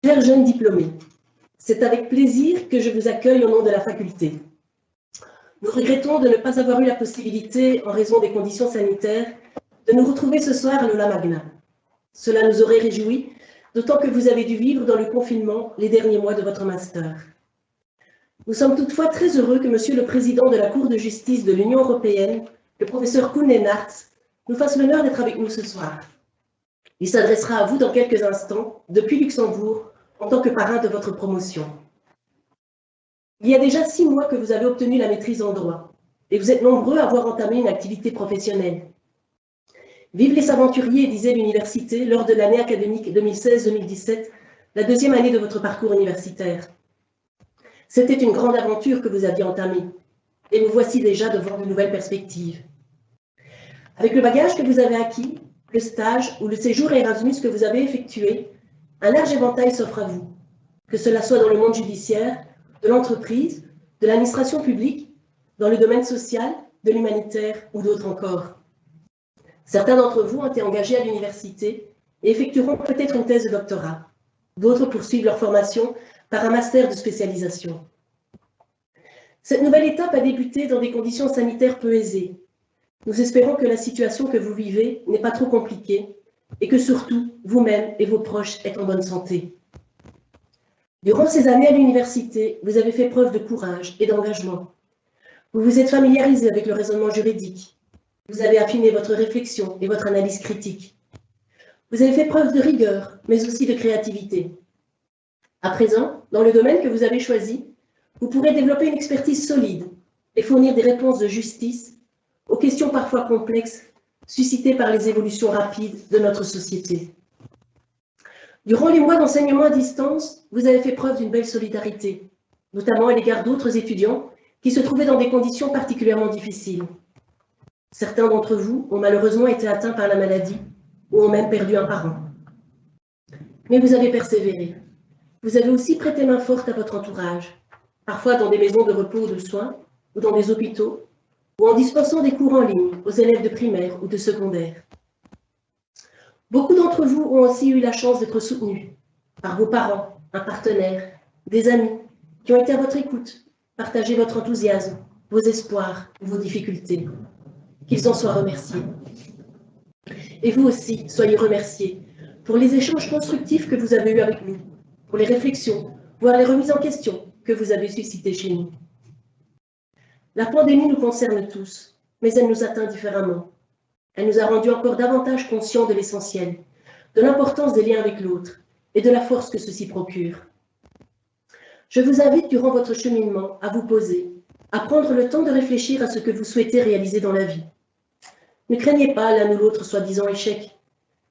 Chers jeunes diplômés, c'est avec plaisir que je vous accueille au nom de la faculté. Nous regrettons de ne pas avoir eu la possibilité, en raison des conditions sanitaires, de nous retrouver ce soir à l'Aula Magna. Cela nous aurait réjouis, d'autant que vous avez dû vivre dans le confinement les derniers mois de votre master. Nous sommes toutefois très heureux que Monsieur le Président de la Cour de justice de l'Union européenne, le professeur Koen Leenaerts, nous fasse l'honneur d'être avec nous ce soir. Il s'adressera à vous dans quelques instants, depuis Luxembourg, en tant que parrain de votre promotion. Il y a déjà 6 mois que vous avez obtenu la maîtrise en droit, et vous êtes nombreux à avoir entamé une activité professionnelle. Vive les aventuriers, disait l'université lors de l'année académique 2016-2017, la 2e année de votre parcours universitaire. C'était une grande aventure que vous aviez entamée, et vous voici déjà devant de nouvelles perspectives. Avec le bagage que vous avez acquis, le stage ou le séjour Erasmus que vous avez effectué, un large éventail s'offre à vous, que cela soit dans le monde judiciaire, de l'entreprise, de l'administration publique, dans le domaine social, de l'humanitaire ou d'autres encore. Certains d'entre vous ont été engagés à l'université et effectueront peut-être une thèse de doctorat. D'autres poursuivent leur formation par un master de spécialisation. Cette nouvelle étape a débuté dans des conditions sanitaires peu aisées. Nous espérons que la situation que vous vivez n'est pas trop compliquée et que surtout, vous-même et vos proches êtes en bonne santé. Durant ces années à l'université, vous avez fait preuve de courage et d'engagement. Vous vous êtes familiarisé avec le raisonnement juridique. Vous avez affiné votre réflexion et votre analyse critique. Vous avez fait preuve de rigueur, mais aussi de créativité. À présent, dans le domaine que vous avez choisi, vous pourrez développer une expertise solide et fournir des réponses de justice aux questions parfois complexes suscitées par les évolutions rapides de notre société. Durant les mois d'enseignement à distance, vous avez fait preuve d'une belle solidarité, notamment à l'égard d'autres étudiants qui se trouvaient dans des conditions particulièrement difficiles. Certains d'entre vous ont malheureusement été atteints par la maladie ou ont même perdu un parent. Mais vous avez persévéré. Vous avez aussi prêté main forte à votre entourage, parfois dans des maisons de repos ou de soins, ou dans des hôpitaux, ou en dispensant des cours en ligne aux élèves de primaire ou de secondaire. Beaucoup d'entre vous ont aussi eu la chance d'être soutenus par vos parents, un partenaire, des amis qui ont été à votre écoute, partagé votre enthousiasme, vos espoirs, vos difficultés. Qu'ils en soient remerciés. Et vous aussi, soyez remerciés pour les échanges constructifs que vous avez eus avec nous, pour les réflexions, voire les remises en question que vous avez suscitées chez nous. La pandémie nous concerne tous, mais elle nous atteint différemment. Elle nous a rendus encore davantage conscients de l'essentiel, de l'importance des liens avec l'autre et de la force que ceci procure. Je vous invite durant votre cheminement à vous poser, à prendre le temps de réfléchir à ce que vous souhaitez réaliser dans la vie. Ne craignez pas l'un ou l'autre soi-disant échec.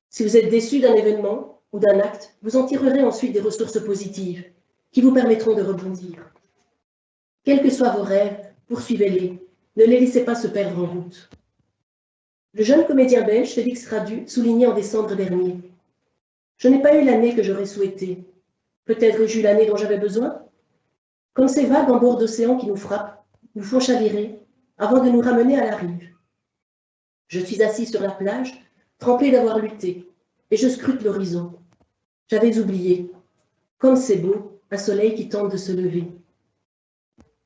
Si vous êtes déçu d'un événement ou d'un acte, vous en tirerez ensuite des ressources positives qui vous permettront de rebondir. Quels que soient vos rêves, poursuivez-les. Ne les laissez pas se perdre en route. Le jeune comédien belge Félix Radu soulignait en décembre dernier: « Je n'ai pas eu l'année que j'aurais souhaité. Peut-être ai-je eu l'année dont j'avais besoin. Comme ces vagues en bord d'océan qui nous frappent, nous font chavirer avant de nous ramener à la rive. Je suis assis sur la plage, trempé d'avoir lutté, et je scrute l'horizon. J'avais oublié. Comme c'est beau, un soleil qui tente de se lever. »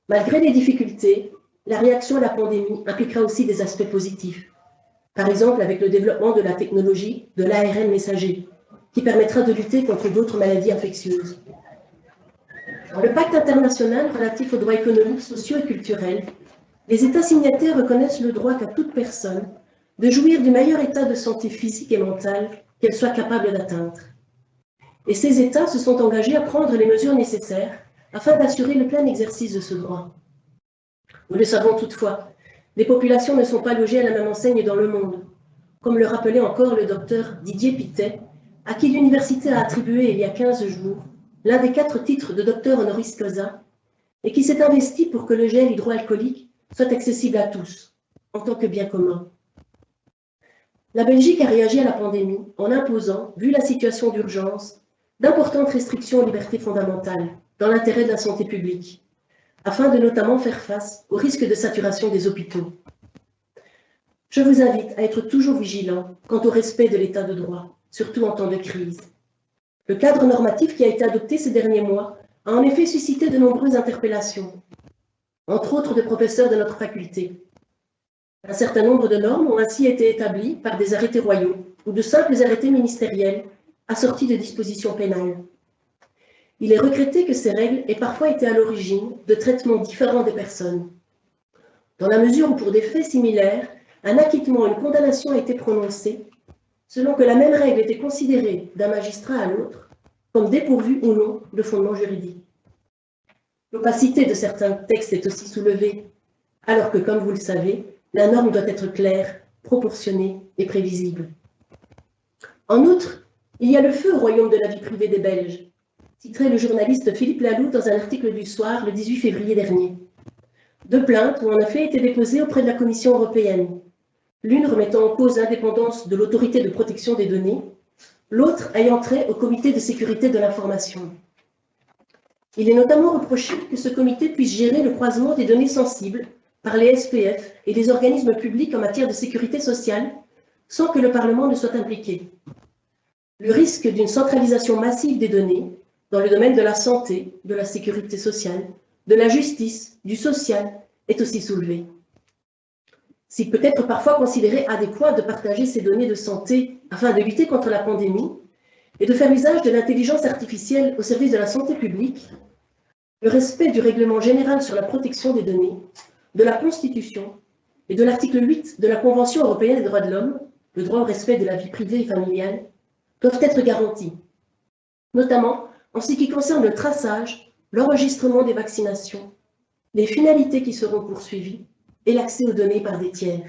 Malgré les difficultés, la réaction à la pandémie impliquera aussi des aspects positifs. Par exemple, avec le développement de la technologie de l'ARN messager, qui permettra de lutter contre d'autres maladies infectieuses. Dans le pacte international relatif aux droits économiques, sociaux et culturels, les États signataires reconnaissent le droit qu'a toute personne de jouir du meilleur état de santé physique et mentale qu'elle soit capable d'atteindre. Et ces États se sont engagés à prendre les mesures nécessaires afin d'assurer le plein exercice de ce droit. Nous le savons toutefois, les populations ne sont pas logées à la même enseigne dans le monde, comme le rappelait encore le docteur Didier Pittet, à qui l'université a attribué il y a 15 jours l'un des 4 titres de docteur honoris causa et qui s'est investi pour que le gel hydroalcoolique soit accessible à tous, en tant que bien commun. La Belgique a réagi à la pandémie en imposant, vu la situation d'urgence, d'importantes restrictions aux libertés fondamentales dans l'intérêt de la santé publique, afin de notamment faire face au risque de saturation des hôpitaux. Je vous invite à être toujours vigilant quant au respect de l'état de droit, surtout en temps de crise. Le cadre normatif qui a été adopté ces derniers mois a en effet suscité de nombreuses interpellations, entre autres de professeurs de notre faculté. Un certain nombre de normes ont ainsi été établies par des arrêtés royaux ou de simples arrêtés ministériels assortis de dispositions pénales. Il est regretté que ces règles aient parfois été à l'origine de traitements différents des personnes. Dans la mesure où, pour des faits similaires, un acquittement ou une condamnation a été prononcée, selon que la même règle était considérée d'un magistrat à l'autre comme dépourvue ou non de fondement juridique. L'opacité de certains textes est aussi soulevée, alors que, comme vous le savez, la norme doit être claire, proportionnée et prévisible. En outre, il y a le feu au royaume de la vie privée des Belges, titrait le journaliste Philippe Laloux dans un article du Soir le 18 février dernier. Deux plaintes ont en effet été déposées auprès de la Commission européenne, l'une remettant en cause l'indépendance de l'autorité de protection des données, l'autre ayant trait au comité de sécurité de l'information. Il est notamment reproché que ce comité puisse gérer le croisement des données sensibles par les SPF et les organismes publics en matière de sécurité sociale sans que le Parlement ne soit impliqué. Le risque d'une centralisation massive des données dans le domaine de la santé, de la sécurité sociale, de la justice, du social est aussi soulevé. S'il peut être parfois considéré adéquat de partager ces données de santé afin de lutter contre la pandémie et de faire usage de l'intelligence artificielle au service de la santé publique, le respect du règlement général sur la protection des données, de la Constitution et de l'article 8 de la Convention européenne des droits de l'homme, le droit au respect de la vie privée et familiale, doivent être garantis, notamment en ce qui concerne le traçage, l'enregistrement des vaccinations, les finalités qui seront poursuivies et l'accès aux données par des tiers.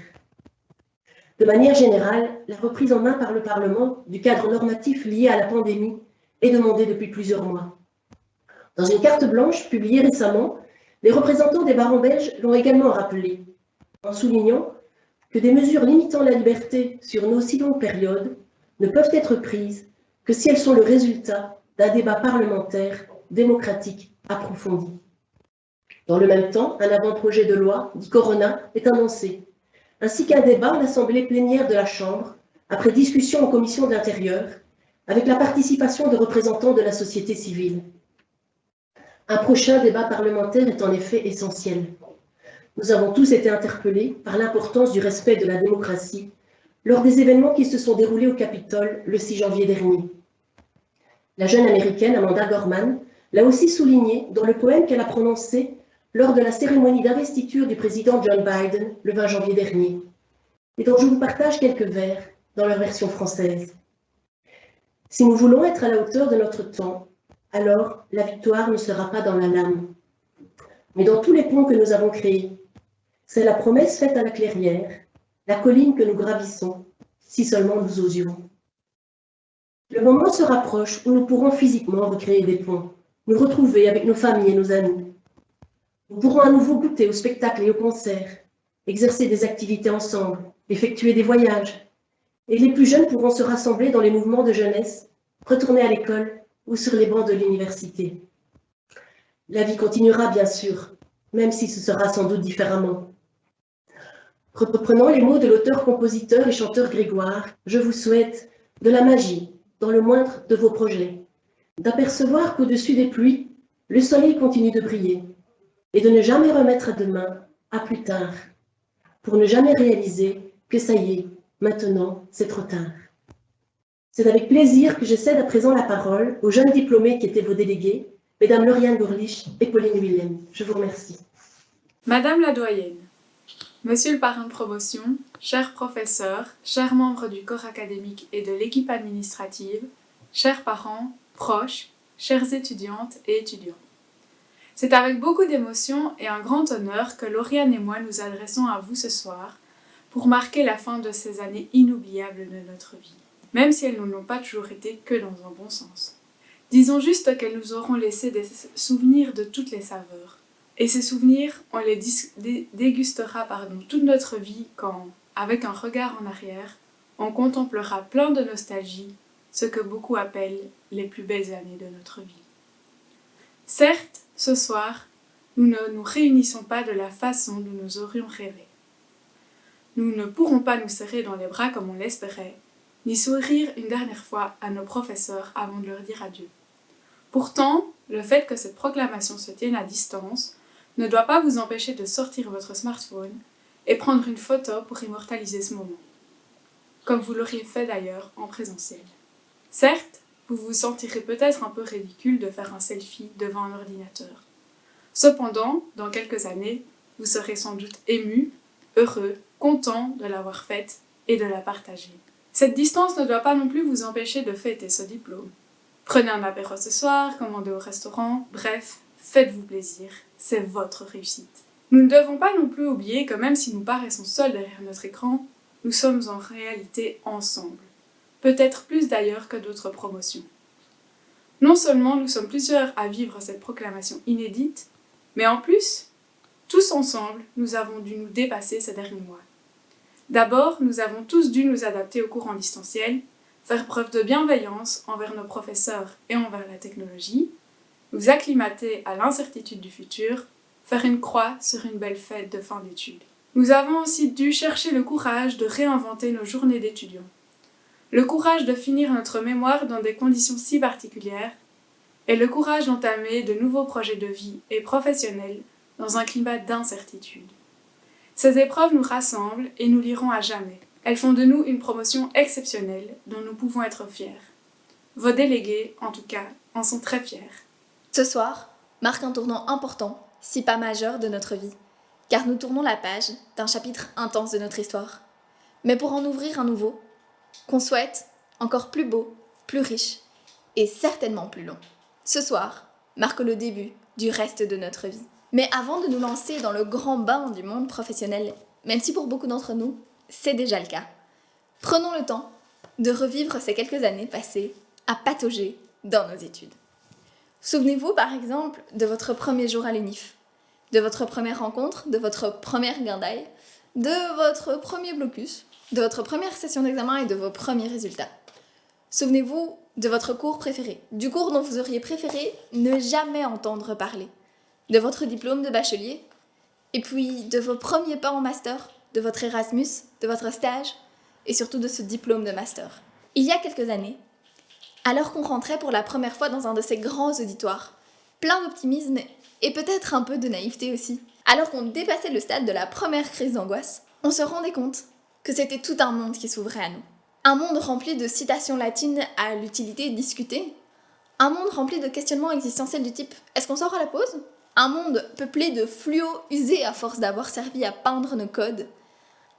De manière générale, la reprise en main par le Parlement du cadre normatif lié à la pandémie est demandée depuis plusieurs mois. Dans une carte blanche publiée récemment, les représentants des barons belges l'ont également rappelé, en soulignant que des mesures limitant la liberté sur une aussi longue période ne peuvent être prises que si elles sont le résultat d'un débat parlementaire démocratique approfondi. Dans le même temps, un avant-projet de loi, dit Corona, est annoncé, ainsi qu'un débat en assemblée plénière de la Chambre, après discussion en commission de l'Intérieur, avec la participation de représentants de la société civile. Un prochain débat parlementaire est en effet essentiel. Nous avons tous été interpellés par l'importance du respect de la démocratie lors des événements qui se sont déroulés au Capitole le 6 janvier dernier. La jeune américaine Amanda Gorman l'a aussi souligné dans le poème qu'elle a prononcé lors de la cérémonie d'investiture du président John Biden le 20 janvier dernier, et dont je vous partage quelques vers dans leur version française. Si nous voulons être à la hauteur de notre temps, alors la victoire ne sera pas dans la lame, mais dans tous les ponts que nous avons créés. C'est la promesse faite à la clairière, la colline que nous gravissons, si seulement nous osions. Le moment se rapproche où nous pourrons physiquement recréer des ponts, nous retrouver avec nos familles et nos amis. Nous pourrons à nouveau goûter aux spectacles et aux concerts, exercer des activités ensemble, effectuer des voyages. Et les plus jeunes pourront se rassembler dans les mouvements de jeunesse, retourner à l'école ou sur les bancs de l'université. La vie continuera, bien sûr, même si ce sera sans doute différemment. Reprenant les mots de l'auteur, compositeur et chanteur Grégoire, je vous souhaite de la magie dans le moindre de vos projets, d'apercevoir qu'au-dessus des pluies, le soleil continue de briller, et de ne jamais remettre à demain, à plus tard, pour ne jamais réaliser que ça y est, maintenant, c'est trop tard. C'est avec plaisir que je cède à présent la parole aux jeunes diplômés qui étaient vos délégués, Mesdames Lauriane Gourlich et Pauline Willem. Je vous remercie. Madame la doyenne, Monsieur le parrain de promotion, chers professeurs, chers membres du corps académique et de l'équipe administrative, chers parents, proches, chères étudiantes et étudiants. C'est avec beaucoup d'émotion et un grand honneur que Lauriane et moi nous adressons à vous ce soir pour marquer la fin de ces années inoubliables de notre vie, même si elles n'ont pas toujours été que dans un bon sens. Disons juste qu'elles nous auront laissé des souvenirs de toutes les saveurs. Et ces souvenirs, on les dégustera toute notre vie quand, avec un regard en arrière, on contemplera plein de nostalgie, ce que beaucoup appellent les plus belles années de notre vie. Certes, ce soir, nous ne nous réunissons pas de la façon dont nous aurions rêvé. Nous ne pourrons pas nous serrer dans les bras comme on l'espérait, ni sourire une dernière fois à nos professeurs avant de leur dire adieu. Pourtant, le fait que cette proclamation se tienne à distance ne doit pas vous empêcher de sortir votre smartphone et prendre une photo pour immortaliser ce moment, comme vous l'auriez fait d'ailleurs en présentiel. Certes, vous vous sentirez peut-être un peu ridicule de faire un selfie devant un ordinateur. Cependant, dans quelques années, vous serez sans doute ému, heureux, content de l'avoir faite et de la partager. Cette distance ne doit pas non plus vous empêcher de fêter ce diplôme. Prenez un apéro ce soir, commandez au restaurant, bref, faites-vous plaisir, c'est votre réussite. Nous ne devons pas non plus oublier que même si nous paraissons seuls derrière notre écran, nous sommes en réalité ensemble. Peut-être plus d'ailleurs que d'autres promotions. Non seulement nous sommes plusieurs à vivre cette proclamation inédite, mais en plus, tous ensemble, nous avons dû nous dépasser ces derniers mois. D'abord, nous avons tous dû nous adapter au cours en distanciel, faire preuve de bienveillance envers nos professeurs et envers la technologie, nous acclimater à l'incertitude du futur, faire une croix sur une belle fête de fin d'études. Nous avons aussi dû chercher le courage de réinventer nos journées d'étudiants. Le courage de finir notre mémoire dans des conditions si particulières, et le courage d'entamer de nouveaux projets de vie et professionnels dans un climat d'incertitude. Ces épreuves nous rassemblent et nous lieront à jamais. Elles font de nous une promotion exceptionnelle dont nous pouvons être fiers. Vos délégués, en tout cas, en sont très fiers. Ce soir marque un tournant important, si pas majeur, de notre vie, car nous tournons la page d'un chapitre intense de notre histoire. Mais pour en ouvrir un nouveau, qu'on souhaite encore plus beau, plus riche et certainement plus long. Ce soir marque le début du reste de notre vie. Mais avant de nous lancer dans le grand bain du monde professionnel, même si pour beaucoup d'entre nous, c'est déjà le cas, prenons le temps de revivre ces quelques années passées à patauger dans nos études. Souvenez-vous par exemple de votre premier jour à l'UNIF, de votre première rencontre, de votre première guindaille, de votre premier blocus, de votre première session d'examen et de vos premiers résultats. Souvenez-vous de votre cours préféré, du cours dont vous auriez préféré ne jamais entendre parler, de votre diplôme de bachelier, et puis de vos premiers pas en master, de votre Erasmus, de votre stage, et surtout de ce diplôme de master. Il y a quelques années, alors qu'on rentrait pour la première fois dans un de ces grands auditoires, plein d'optimisme et peut-être un peu de naïveté aussi, alors qu'on dépassait le stade de la première crise d'angoisse, on se rendait compte que c'était tout un monde qui s'ouvrait à nous. Un monde rempli de citations latines à l'utilité discutée, un monde rempli de questionnements existentiels du type « Est-ce qu'on sort à la pause ?» Un monde peuplé de fluo usés à force d'avoir servi à peindre nos codes.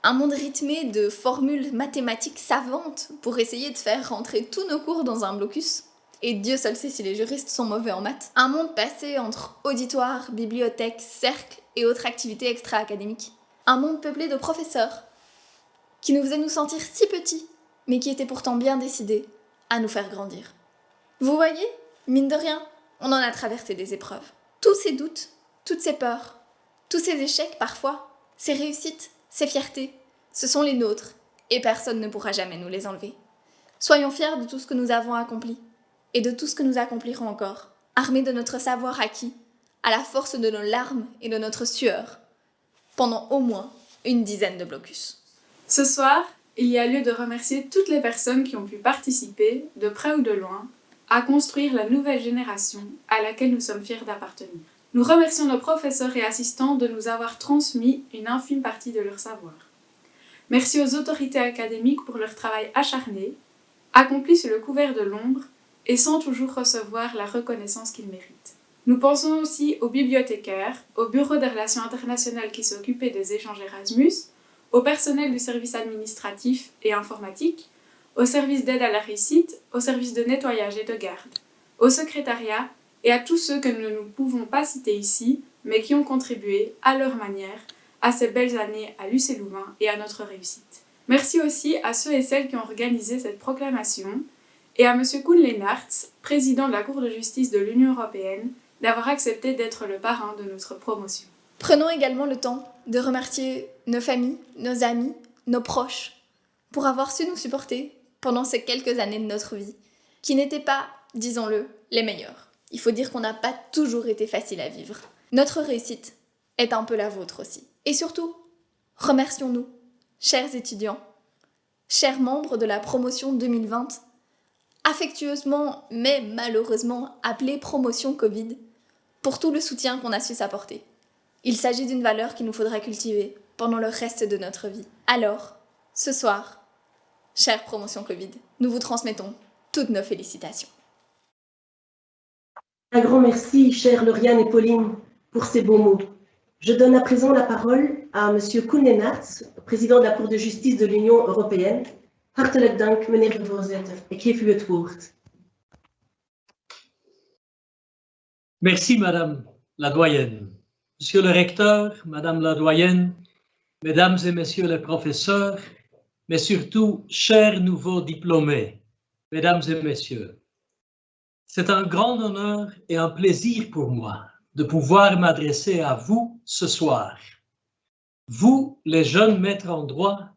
Un monde rythmé de formules mathématiques savantes pour essayer de faire rentrer tous nos cours dans un blocus. Et Dieu seul sait si les juristes sont mauvais en maths. Un monde passé entre auditoire, bibliothèque, cercle et autres activités extra-académiques. Un monde peuplé de professeurs qui nous faisaient nous sentir si petits, mais qui étaient pourtant bien décidés à nous faire grandir. Vous voyez, mine de rien, on en a traversé des épreuves. Tous ces doutes, toutes ces peurs, tous ces échecs parfois, ces réussites, ces fiertés, ce sont les nôtres et personne ne pourra jamais nous les enlever. Soyons fiers de tout ce que nous avons accompli et de tout ce que nous accomplirons encore, armés de notre savoir acquis, à la force de nos larmes et de notre sueur, pendant au moins une dizaine de blocus. Ce soir, il y a lieu de remercier toutes les personnes qui ont pu participer, de près ou de loin, à construire la nouvelle génération à laquelle nous sommes fiers d'appartenir. Nous remercions nos professeurs et assistants de nous avoir transmis une infime partie de leur savoir. Merci aux autorités académiques pour leur travail acharné, accompli sous le couvert de l'ombre et sans toujours recevoir la reconnaissance qu'ils méritent. Nous pensons aussi aux bibliothécaires, au bureau des relations internationales qui s'occupait des échanges Erasmus, au personnel du service administratif et informatique, au service d'aide à la réussite, au service de nettoyage et de garde, au secrétariat et à tous ceux que nous ne pouvons pas citer ici, mais qui ont contribué, à leur manière, à ces belles années à l'UC Louvain et à notre réussite. Merci aussi à ceux et celles qui ont organisé cette proclamation et à M. Koen Leenaerts, président de la Cour de justice de l'Union européenne, d'avoir accepté d'être le parrain de notre promotion. Prenons également le temps de remercier nos familles, nos amis, nos proches, pour avoir su nous supporter pendant ces quelques années de notre vie, qui n'étaient pas, disons-le, les meilleures. Il faut dire qu'on n'a pas toujours été facile à vivre. Notre réussite est un peu la vôtre aussi. Et surtout, remercions-nous, chers étudiants, chers membres de la promotion 2020, affectueusement mais malheureusement appelée promotion Covid, pour tout le soutien qu'on a su s'apporter. Il s'agit d'une valeur qu'il nous faudra cultiver pendant le reste de notre vie. Alors, ce soir, chère promotion Covid, nous vous transmettons toutes nos félicitations. Un grand merci, chers Lauriane et Pauline, pour ces beaux mots. Je donne à présent la parole à M. Koen Leenaerts, président de la Cour de justice de l'Union européenne. Hartelijk dank, meneer de voorzitter. Ik geef u het woord. Merci, Madame la doyenne. Monsieur le recteur, Madame la doyenne, Mesdames et Messieurs les professeurs, mais surtout, chers nouveaux diplômés, Mesdames et Messieurs, c'est un grand honneur et un plaisir pour moi de pouvoir m'adresser à vous ce soir. Vous, les jeunes maîtres en droit,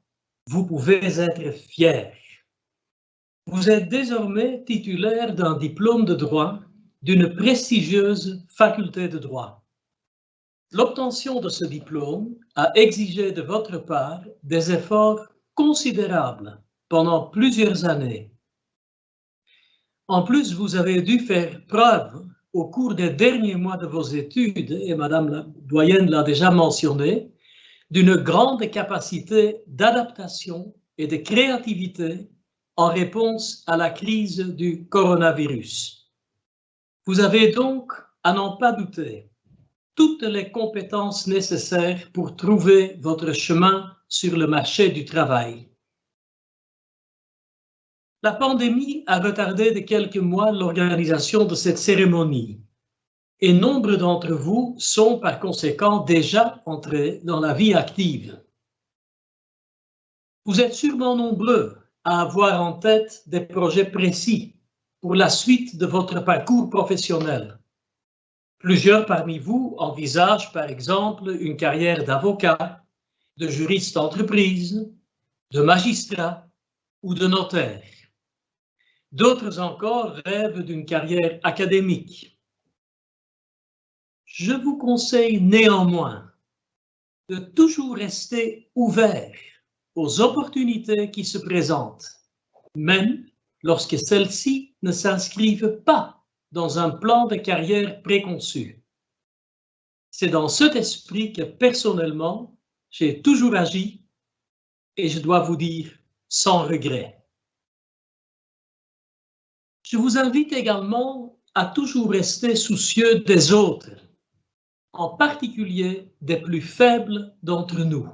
vous pouvez être fiers. Vous êtes désormais titulaire d'un diplôme de droit d'une prestigieuse faculté de droit. L'obtention de ce diplôme a exigé de votre part des efforts considérables pendant plusieurs années. En plus, vous avez dû faire preuve au cours des derniers mois de vos études, et Madame la doyenne l'a déjà mentionné, d'une grande capacité d'adaptation et de créativité en réponse à la crise du coronavirus. Vous avez donc, à n'en pas douter, toutes les compétences nécessaires pour trouver votre chemin sur le marché du travail. La pandémie a retardé de quelques mois l'organisation de cette cérémonie et nombre d'entre vous sont par conséquent déjà entrés dans la vie active. Vous êtes sûrement nombreux à avoir en tête des projets précis pour la suite de votre parcours professionnel. Plusieurs parmi vous envisagent par exemple une carrière d'avocat, de juriste d'entreprise, de magistrat ou de notaire. D'autres encore rêvent d'une carrière académique. Je vous conseille néanmoins de toujours rester ouvert aux opportunités qui se présentent, même lorsque celles-ci ne s'inscrivent pas dans un plan de carrière préconçu. C'est dans cet esprit que personnellement, j'ai toujours agi et je dois vous dire sans regret. Je vous invite également à toujours rester soucieux des autres, en particulier des plus faibles d'entre nous.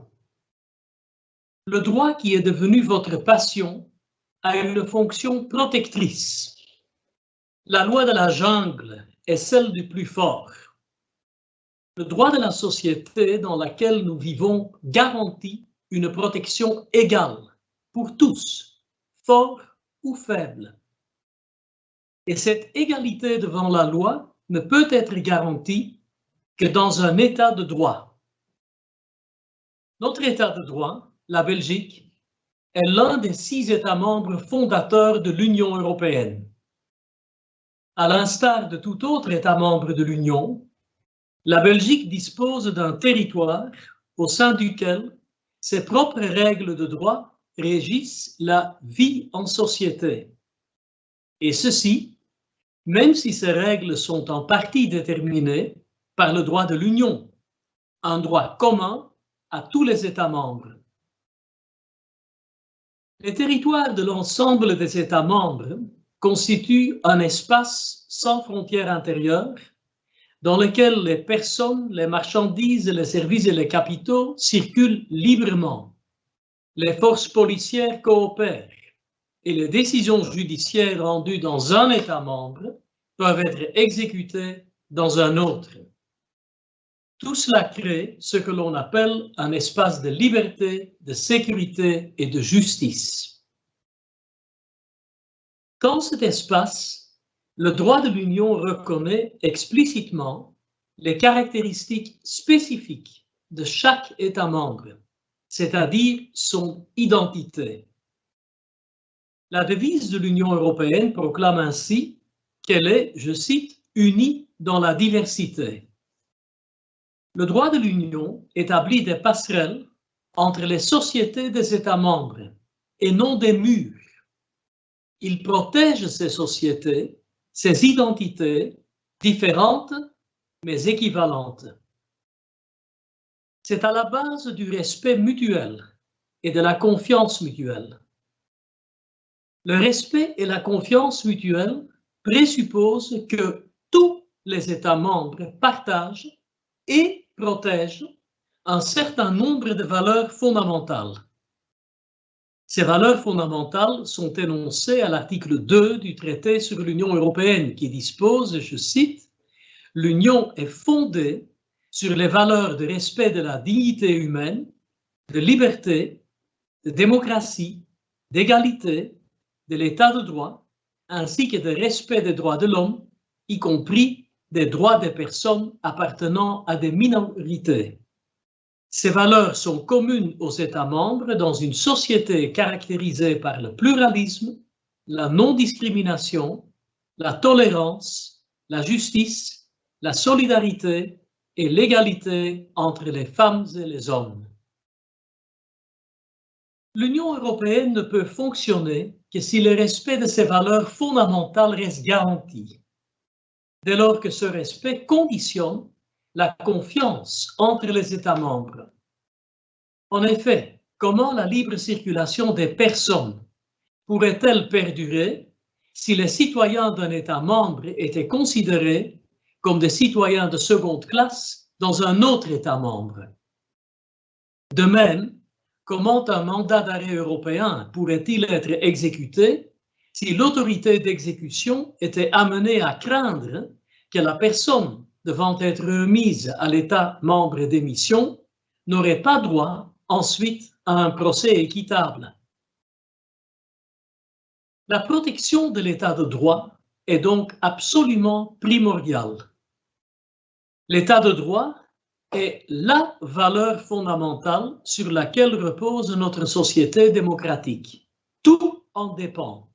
Le droit qui est devenu votre passion a une fonction protectrice. La loi de la jungle est celle du plus fort. Le droit de la société dans laquelle nous vivons garantit une protection égale pour tous, forts ou faibles. Et cette égalité devant la loi ne peut être garantie que dans un état de droit. Notre état de droit, la Belgique, est l'un des 6 États membres fondateurs de l'Union européenne. À l'instar de tout autre État membre de l'Union, la Belgique dispose d'un territoire au sein duquel ses propres règles de droit régissent la vie en société. Et ceci, même si ces règles sont en partie déterminées par le droit de l'Union, un droit commun à tous les États membres. Les territoires de l'ensemble des États membres constituent un espace sans frontières intérieures dans lequel les personnes, les marchandises, les services et les capitaux circulent librement. Les forces policières coopèrent et les décisions judiciaires rendues dans un État membre peuvent être exécutées dans un autre. Tout cela crée ce que l'on appelle un espace de liberté, de sécurité et de justice. Dans cet espace, le droit de l'Union reconnaît explicitement les caractéristiques spécifiques de chaque État membre, c'est-à-dire son identité. La devise de l'Union européenne proclame ainsi qu'elle est, je cite, « unie dans la diversité ». Le droit de l'Union établit des passerelles entre les sociétés des États membres et non des murs. Il protège ces sociétés, ces identités différentes mais équivalentes. C'est à la base du respect mutuel et de la confiance mutuelle. Le respect et la confiance mutuelle présupposent que tous les États membres partagent et protègent un certain nombre de valeurs fondamentales. Ces valeurs fondamentales sont énoncées à l'article 2 du traité sur l'Union européenne qui dispose, je cite, « L'Union est fondée sur les valeurs de respect de la dignité humaine, de liberté, de démocratie, d'égalité, de l'état de droit, ainsi que de respect des droits de l'homme, y compris des droits des personnes appartenant à des minorités. Ces valeurs sont communes aux États membres dans une société caractérisée par le pluralisme, la non-discrimination, la tolérance, la justice, la solidarité et l'égalité entre les femmes et les hommes. L'Union européenne ne peut fonctionner que si le respect de ces valeurs fondamentales reste garanti, dès lors que ce respect conditionne la confiance entre les États membres. En effet, comment la libre circulation des personnes pourrait-elle perdurer si les citoyens d'un État membre étaient considérés comme des citoyens de seconde classe dans un autre État membre? De même, comment un mandat d'arrêt européen pourrait-il être exécuté si l'autorité d'exécution était amenée à craindre que la personne devant être remise à l'État membre d'émission n'aurait pas droit ensuite à un procès équitable? La protection de l'État de droit est donc absolument primordiale. L'État de droit est la valeur fondamentale sur laquelle repose notre société démocratique. Tout en dépend.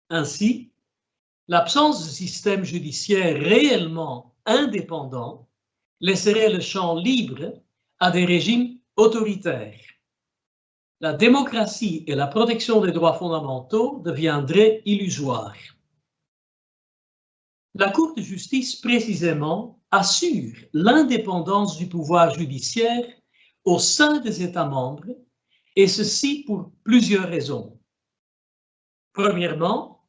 Ainsi, l'absence de système judiciaire réellement indépendant laisserait le champ libre à des régimes autoritaires. La démocratie et la protection des droits fondamentaux deviendraient illusoires. La Cour de justice, précisément, assure l'indépendance du pouvoir judiciaire au sein des États membres, et ceci pour plusieurs raisons. Premièrement,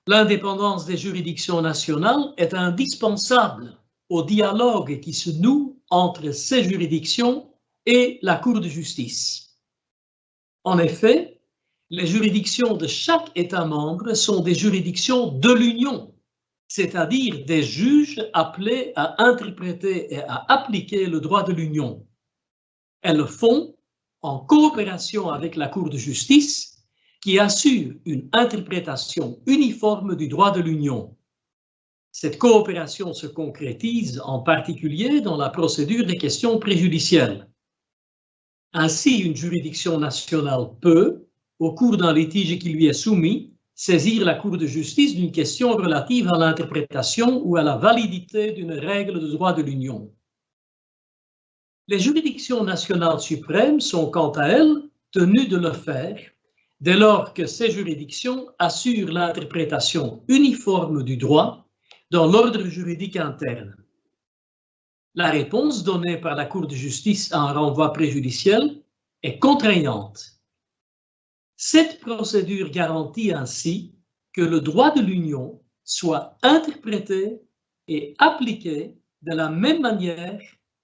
l'indépendance des juridictions nationales est indispensable au dialogue qui se noue entre ces juridictions et la Cour de justice. En effet, les juridictions de chaque État membre sont des juridictions de l'Union, c'est-à-dire des juges appelés à interpréter et à appliquer le droit de l'Union. Elles le font en coopération avec la Cour de justice qui assure une interprétation uniforme du droit de l'Union. Cette coopération se concrétise en particulier dans la procédure des questions préjudicielles. Ainsi, une juridiction nationale peut, au cours d'un litige qui lui est soumis, saisir la Cour de justice d'une question relative à l'interprétation ou à la validité d'une règle de droit de l'Union. Les juridictions nationales suprêmes sont quant à elles tenues de le faire dès lors que ces juridictions assurent l'interprétation uniforme du droit dans l'ordre juridique interne. La réponse donnée par la Cour de justice à un renvoi préjudiciel est contraignante. Cette procédure garantit ainsi que le droit de l'Union soit interprété et appliqué de la même manière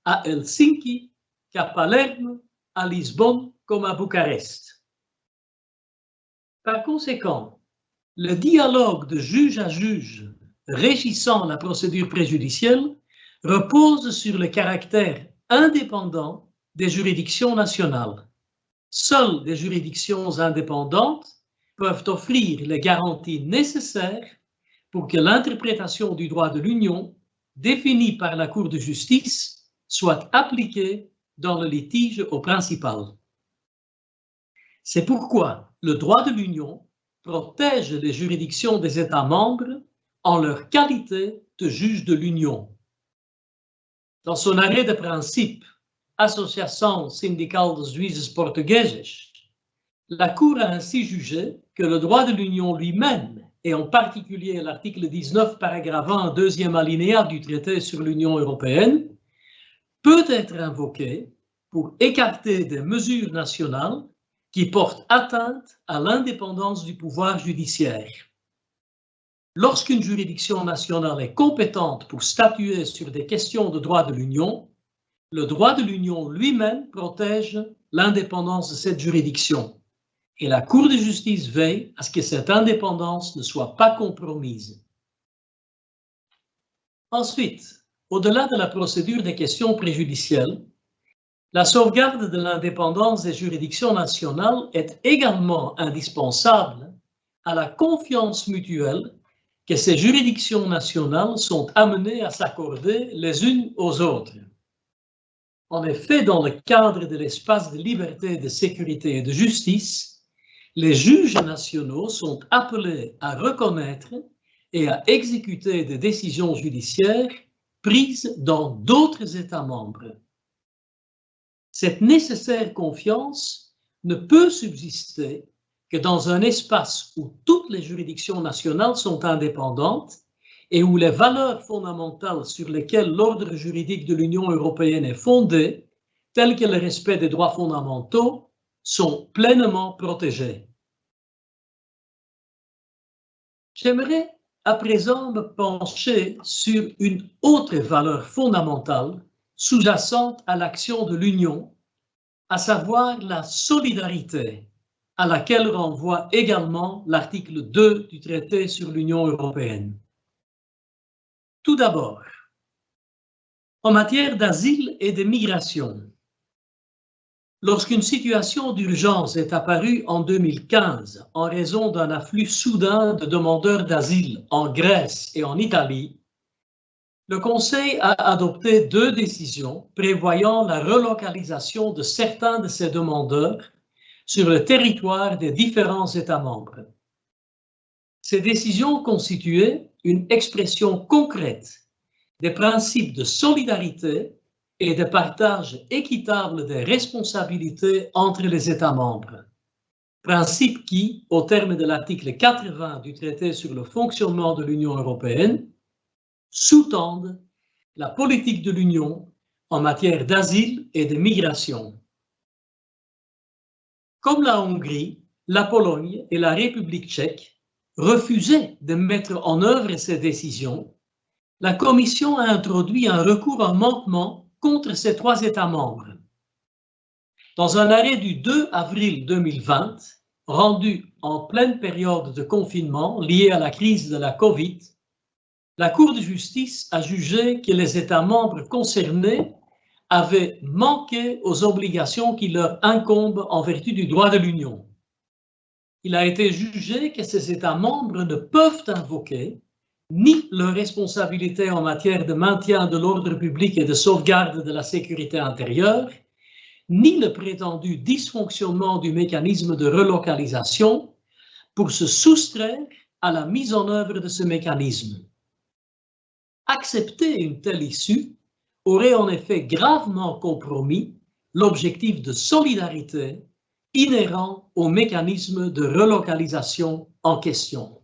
à Helsinki qu'à Palerme, à Lisbonne comme à Bucarest. Par conséquent, le dialogue de juge à juge régissant la procédure préjudicielle repose sur le caractère indépendant des juridictions nationales. Seules des juridictions indépendantes peuvent offrir les garanties nécessaires pour que l'interprétation du droit de l'Union, définie par la Cour de justice, soit appliquée dans le litige au principal. C'est pourquoi le droit de l'Union protège les juridictions des États membres en leur qualité de juge de l'Union. Dans son arrêt de principe Associação Sindical dos Juízes Portugueses, La Cour a ainsi jugé que le droit de l'Union lui-même, et en particulier l'article 19, paragraphe 1, deuxième alinéa du traité sur l'Union européenne, peut être invoqué pour écarter des mesures nationales qui portent atteinte à l'indépendance du pouvoir judiciaire. Lorsqu'une juridiction nationale est compétente pour statuer sur des questions de droit de l'Union, le droit de l'Union lui-même protège l'indépendance de cette juridiction. Et la Cour de justice veille à ce que cette indépendance ne soit pas compromise. Ensuite, au-delà de la procédure des questions préjudicielles, la sauvegarde de l'indépendance des juridictions nationales est également indispensable à la confiance mutuelle que ces juridictions nationales sont amenées à s'accorder les unes aux autres. En effet, dans le cadre de l'espace de liberté, de sécurité et de justice, les juges nationaux sont appelés à reconnaître et à exécuter des décisions judiciaires prises dans d'autres États membres. Cette nécessaire confiance ne peut subsister que dans un espace où toutes les juridictions nationales sont indépendantes et où les valeurs fondamentales sur lesquelles l'ordre juridique de l'Union européenne est fondé, telles que le respect des droits fondamentaux, sont pleinement protégées. J'aimerais à présent me pencher sur une autre valeur fondamentale sous-jacente à l'action de l'Union, à savoir la solidarité, à laquelle renvoie également l'article 2 du traité sur l'Union européenne. Tout d'abord, en matière d'asile et de migration, lorsqu'une situation d'urgence est apparue en 2015 en raison d'un afflux soudain de demandeurs d'asile en Grèce et en Italie, le Conseil a adopté 2 décisions prévoyant la relocalisation de certains de ces demandeurs sur le territoire des différents États membres. Ces décisions constituaient une expression concrète des principes de solidarité et de partage équitable des responsabilités entre les États membres. Principes qui, au terme de l'article 80 du traité sur le fonctionnement de l'Union européenne, sous-tendent la politique de l'Union en matière d'asile et de migration. Comme la Hongrie, la Pologne et la République tchèque refusaient de mettre en œuvre ces décisions, la Commission a introduit un recours en manquement contre ces 3 États membres. Dans un arrêt du 2 avril 2020, rendu en pleine période de confinement liée à la crise de la Covid, la Cour de justice a jugé que les États membres concernés avaient manqué aux obligations qui leur incombent en vertu du droit de l'Union. Il a été jugé que ces États membres ne peuvent invoquer ni leurs responsabilités en matière de maintien de l'ordre public et de sauvegarde de la sécurité intérieure, ni le prétendu dysfonctionnement du mécanisme de relocalisation pour se soustraire à la mise en œuvre de ce mécanisme. Accepter une telle issue aurait en effet gravement compromis l'objectif de solidarité inhérent au mécanisme de relocalisation en question.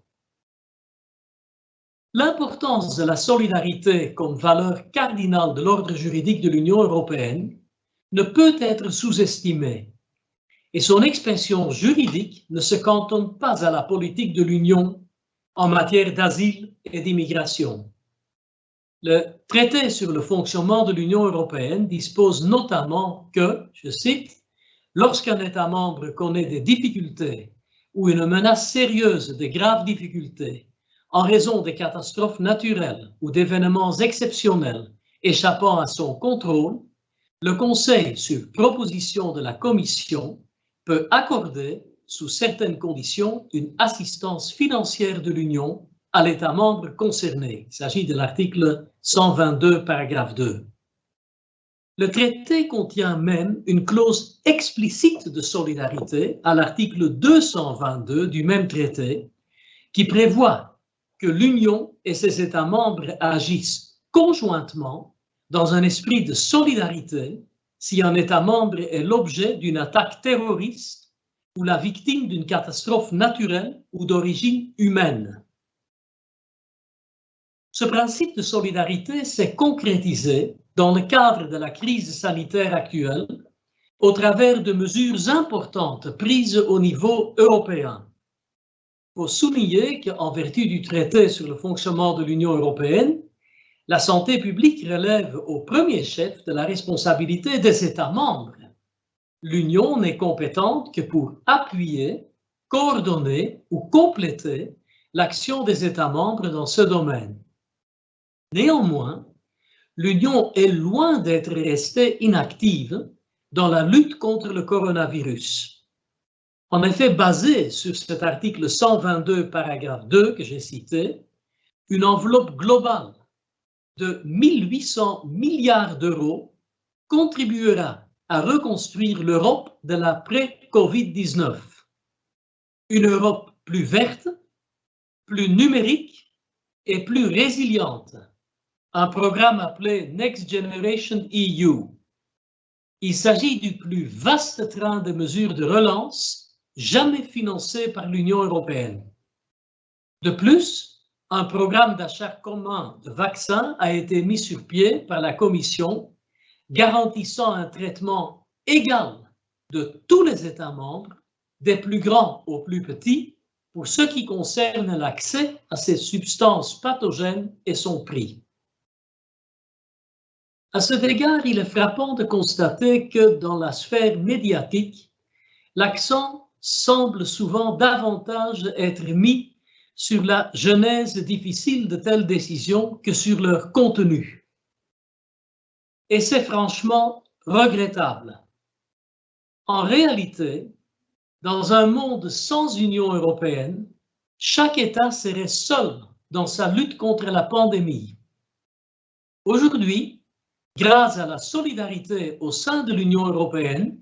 L'importance de la solidarité comme valeur cardinale de l'ordre juridique de l'Union européenne ne peut être sous-estimée et son expression juridique ne se cantonne pas à la politique de l'Union en matière d'asile et d'immigration. Le traité sur le fonctionnement de l'Union européenne dispose notamment que, je cite, « Lorsqu'un État membre connaît des difficultés ou une menace sérieuse de graves difficultés en raison de catastrophes naturelles ou d'événements exceptionnels échappant à son contrôle, le Conseil, sur proposition de la Commission, peut accorder, sous certaines conditions, une assistance financière de l'Union à l'État membre concerné. Il s'agit de l'article 122, paragraphe 2. Le traité contient même une clause explicite de solidarité à l'article 222 du même traité qui prévoit que l'Union et ses États membres agissent conjointement dans un esprit de solidarité si un État membre est l'objet d'une attaque terroriste ou la victime d'une catastrophe naturelle ou d'origine humaine. Ce principe de solidarité s'est concrétisé dans le cadre de la crise sanitaire actuelle au travers de mesures importantes prises au niveau européen. Il faut souligner qu'en vertu du traité sur le fonctionnement de l'Union européenne, la santé publique relève au premier chef de la responsabilité des États membres. L'Union n'est compétente que pour appuyer, coordonner ou compléter l'action des États membres dans ce domaine. Néanmoins, l'Union est loin d'être restée inactive dans la lutte contre le coronavirus. En effet, basé sur cet article 122, paragraphe 2 que j'ai cité, une enveloppe globale de 1 800 milliards d'euros contribuera à reconstruire l'Europe de l'après-Covid-19. Une Europe plus verte, plus numérique et plus résiliente. Un programme appelé Next Generation EU. Il s'agit du plus vaste train de mesures de relance jamais financé par l'Union européenne. De plus, un programme d'achat commun de vaccins a été mis sur pied par la Commission, garantissant un traitement égal de tous les États membres, des plus grands aux plus petits, pour ce qui concerne l'accès à ces substances pathogènes et son prix. À cet égard, il est frappant de constater que dans la sphère médiatique, l'accent semble souvent davantage être mis sur la genèse difficile de telles décisions que sur leur contenu. Et c'est franchement regrettable. En réalité, dans un monde sans Union européenne, chaque État serait seul dans sa lutte contre la pandémie. Aujourd'hui, grâce à la solidarité au sein de l'Union européenne,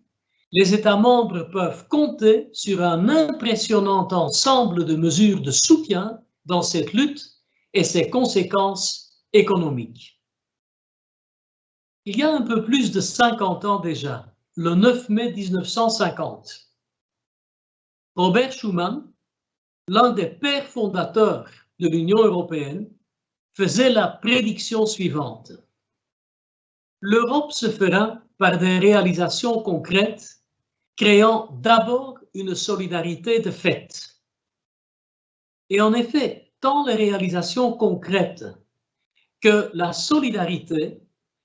les États membres peuvent compter sur un impressionnant ensemble de mesures de soutien dans cette lutte et ses conséquences économiques. Il y a un peu plus de 50 ans déjà, le 9 mai 1950, Robert Schuman, l'un des pères fondateurs de l'Union européenne, faisait la prédiction suivante. L'Europe se fera par des réalisations concrètes, créant d'abord une solidarité de fait. Et en effet, tant les réalisations concrètes que la solidarité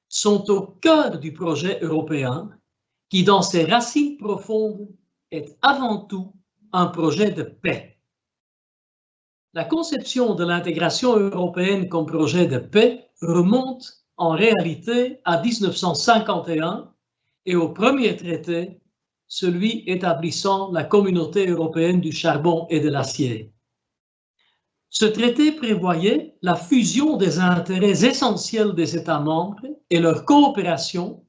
sont au cœur du projet européen qui, dans ses racines profondes, est avant tout un projet de paix. La conception de l'intégration européenne comme projet de paix remonte en réalité à 1951 et au premier traité, celui établissant la Communauté européenne du charbon et de l'acier. Ce traité prévoyait la fusion des intérêts essentiels des États membres et leur coopération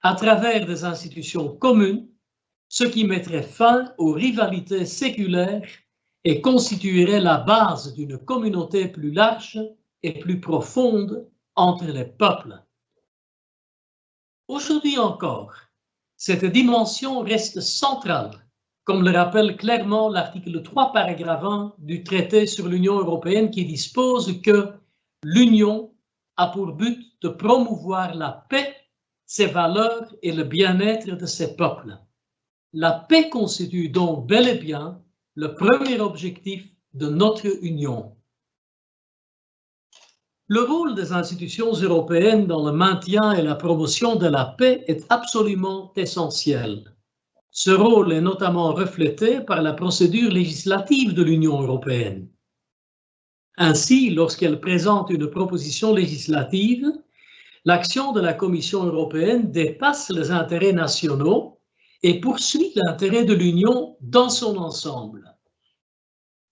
à travers des institutions communes, ce qui mettrait fin aux rivalités séculaires et constituerait la base d'une communauté plus large et plus profonde entre les peuples. Aujourd'hui encore, cette dimension reste centrale, comme le rappelle clairement l'article 3, paragraphe 1 du traité sur l'Union européenne qui dispose que l'Union a pour but de promouvoir la paix, ses valeurs et le bien-être de ses peuples. La paix constitue donc bel et bien le premier objectif de notre Union. Le rôle des institutions européennes dans le maintien et la promotion de la paix est absolument essentiel. Ce rôle est notamment reflété par la procédure législative de l'Union européenne. Ainsi, lorsqu'elle présente une proposition législative, l'action de la Commission européenne dépasse les intérêts nationaux et poursuit l'intérêt de l'Union dans son ensemble.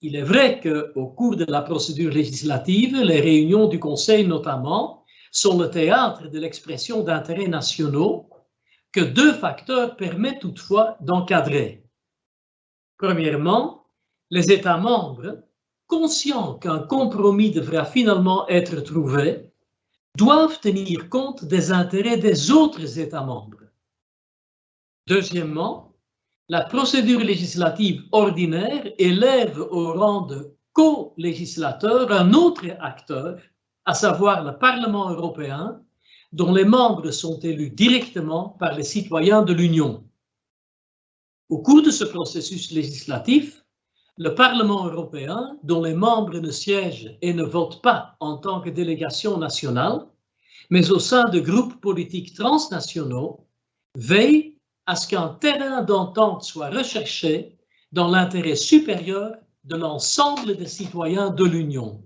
Il est vrai qu'au cours de la procédure législative, les réunions du Conseil notamment sont le théâtre de l'expression d'intérêts nationaux que deux facteurs permettent toutefois d'encadrer. Premièrement, les États membres, conscients qu'un compromis devra finalement être trouvé, doivent tenir compte des intérêts des autres États membres. Deuxièmement, la procédure législative ordinaire élève au rang de co-législateur un autre acteur, à savoir le Parlement européen, dont les membres sont élus directement par les citoyens de l'Union. Au cours de ce processus législatif, le Parlement européen, dont les membres ne siègent et ne votent pas en tant que délégation nationale, mais au sein de groupes politiques transnationaux, veille à ce qu'un terrain d'entente soit recherché dans l'intérêt supérieur de l'ensemble des citoyens de l'Union.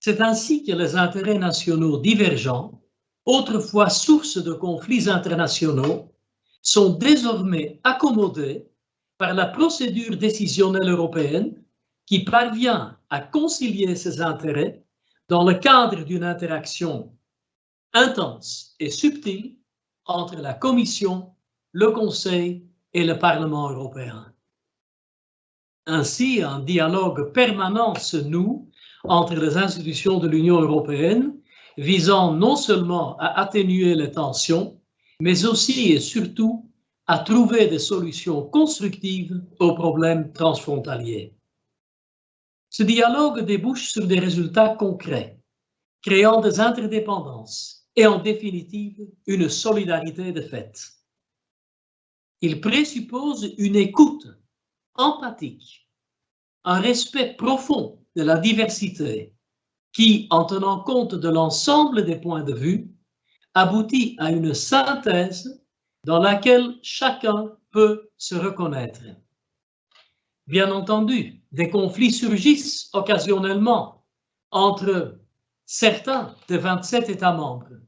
C'est ainsi que les intérêts nationaux divergents, autrefois source de conflits internationaux, sont désormais accommodés par la procédure décisionnelle européenne qui parvient à concilier ces intérêts dans le cadre d'une interaction intense et subtile entre la Commission, le Conseil et le Parlement européen. Ainsi, un dialogue permanent se noue entre les institutions de l'Union européenne, visant non seulement à atténuer les tensions, mais aussi et surtout à trouver des solutions constructives aux problèmes transfrontaliers. Ce dialogue débouche sur des résultats concrets, créant des interdépendances et en définitive une solidarité de fait. Il présuppose une écoute empathique, un respect profond de la diversité qui, en tenant compte de l'ensemble des points de vue, aboutit à une synthèse dans laquelle chacun peut se reconnaître. Bien entendu, des conflits surgissent occasionnellement entre certains des 27 États membres.